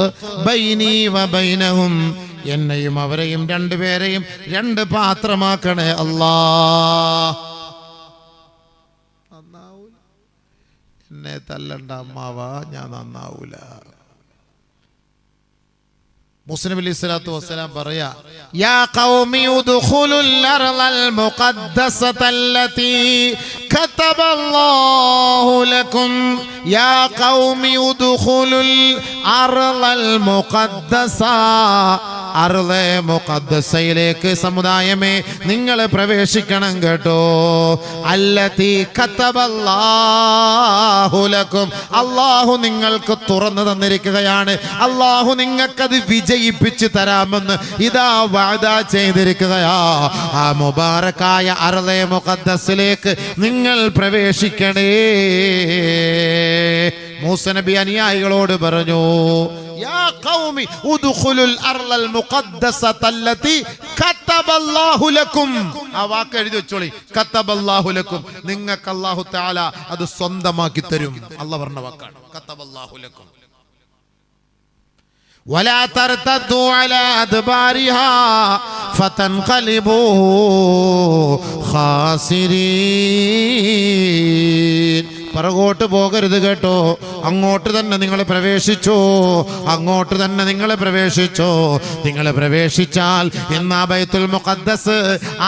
ബൈനി വബൈനഹും, എന്നെയും അവരെയും രണ്ടുപേരെയും 2 പാത്രമാക്കണേ അല്ലാഹ്. നന്നാവൂല, എന്നെ തല്ലണ്ട അമ്മാവാ, ഞാൻ നന്നാവൂല. മൂസ നബി അലൈഹി സ്വലാത്തു വസ്സലാം പറയാ, യാ ഖൗമി ഉദ്ഖുലുൽ അർളൽ മുഖദ്ദസത അല്ലതി കതബല്ലാഹു ലക്കും യാ ഖൗമി ഉദ്ഖുലുൽ അർളൽ മുഖദ്ദസ. അർളെ മുഖദ്ദസയിലേക്ക് സമുദായമേ നിങ്ങൾ പ്രവേശിക്കണം കേട്ടോ. അല്ലതി കതബല്ലാഹു ലക്കും, അല്ലാഹു നിങ്ങൾക്ക് തുറന്നു തന്നിരിക്കുകയാണ്. അല്ലാഹു നിങ്ങൾക്കത് വിജയിപ്പിച്ച് തരാമെന്ന് ഇതാ വഅദ ചെയ്തിരിക്കുകയാ. ആ മുബാറക്കായ അർളെ മുഖദ്ദസിലേക്ക് നിങ്ങൾ പ്രവേശിക്കണേ. മൂസ നബി അനുയായികളോട് പറഞ്ഞു, യാ ഖൗമി ഉദ്ഖുലുൽ അർളൽ മുഖദ്ദസതല്ലതി കതബല്ലാഹു ലക്കും. ആ വാക്ക് എഴുതി വെച്ചോളി, കതബല്ലാഹു ലക്കും. നിങ്ങൾക്ക് അല്ലാഹു തആല അത് സ്വന്തമാക്കി തരും. അല്ലാഹു പറഞ്ഞ വാക്കാണ് കതബല്ലാഹു ലക്കും. വലാ തർതദു അലാ അദ്ബാരിഹാ ഫതൻഖലിബൂ ഖാസിരീൻ. പുറകോട്ട് പോകരുത് കേട്ടോ. അങ്ങോട്ട് തന്നെ നിങ്ങൾ പ്രവേശിച്ചോ, അങ്ങോട്ട് തന്നെ നിങ്ങൾ പ്രവേശിച്ചോ. നിങ്ങൾ പ്രവേശിച്ചാൽ ഇന്ന് ബൈത്തുൽ മുഖദ്ദസ്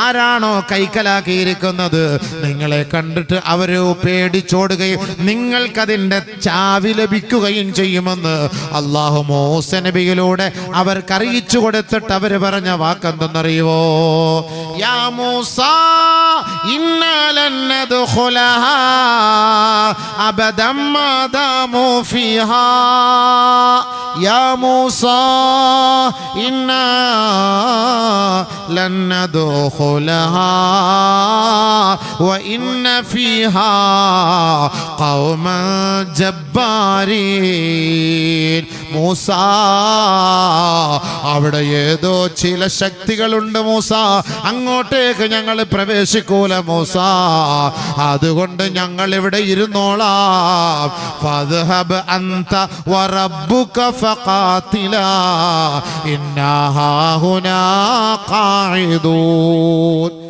ആരാണോ കൈക്കലാക്കിയിരിക്കുന്നത്, നിങ്ങളെ കണ്ടിട്ട് അവർ പേടിച്ചോടുകയും നിങ്ങൾക്കതിൻ്റെ ചാവി ലഭിക്കുകയും ചെയ്യുമെന്ന് അല്ലാഹു മൂസ നബിയിലൂടെ അവർക്ക് അറിയിച്ചു കൊടുത്തിട്ട് അവർ പറഞ്ഞ വാക്കെന്തെന്നറിയുവോ? യാ മൂസ ഇന്നാ ലൻ നദ്ഖുലഹാ അബദം മാ ദാമു ഫീഹാ. യാ മൂസ ഇന്നാ ലൻ നദ്ഖുലഹാ വ ഇന്ന ഫീഹാ ഖൗമൻ ജബ്ബാരീൻ. മൂസ, അവിടെ ഏതോ ചില ശക്തികളുണ്ട് മൂസ, അങ്ങോട്ടേക്ക് ഞങ്ങൾ പ്രവേശിക്കൂല മൂസ. അതുകൊണ്ട് ഞങ്ങൾ ഇവിടെ ഇരുന്നോളാം. ഫദ്ഹബ് അൻത വറബ്ബുക ഫഖാതിലാ ഇന്നാ ഹാഹുനാ ഖാഇദൂൻ.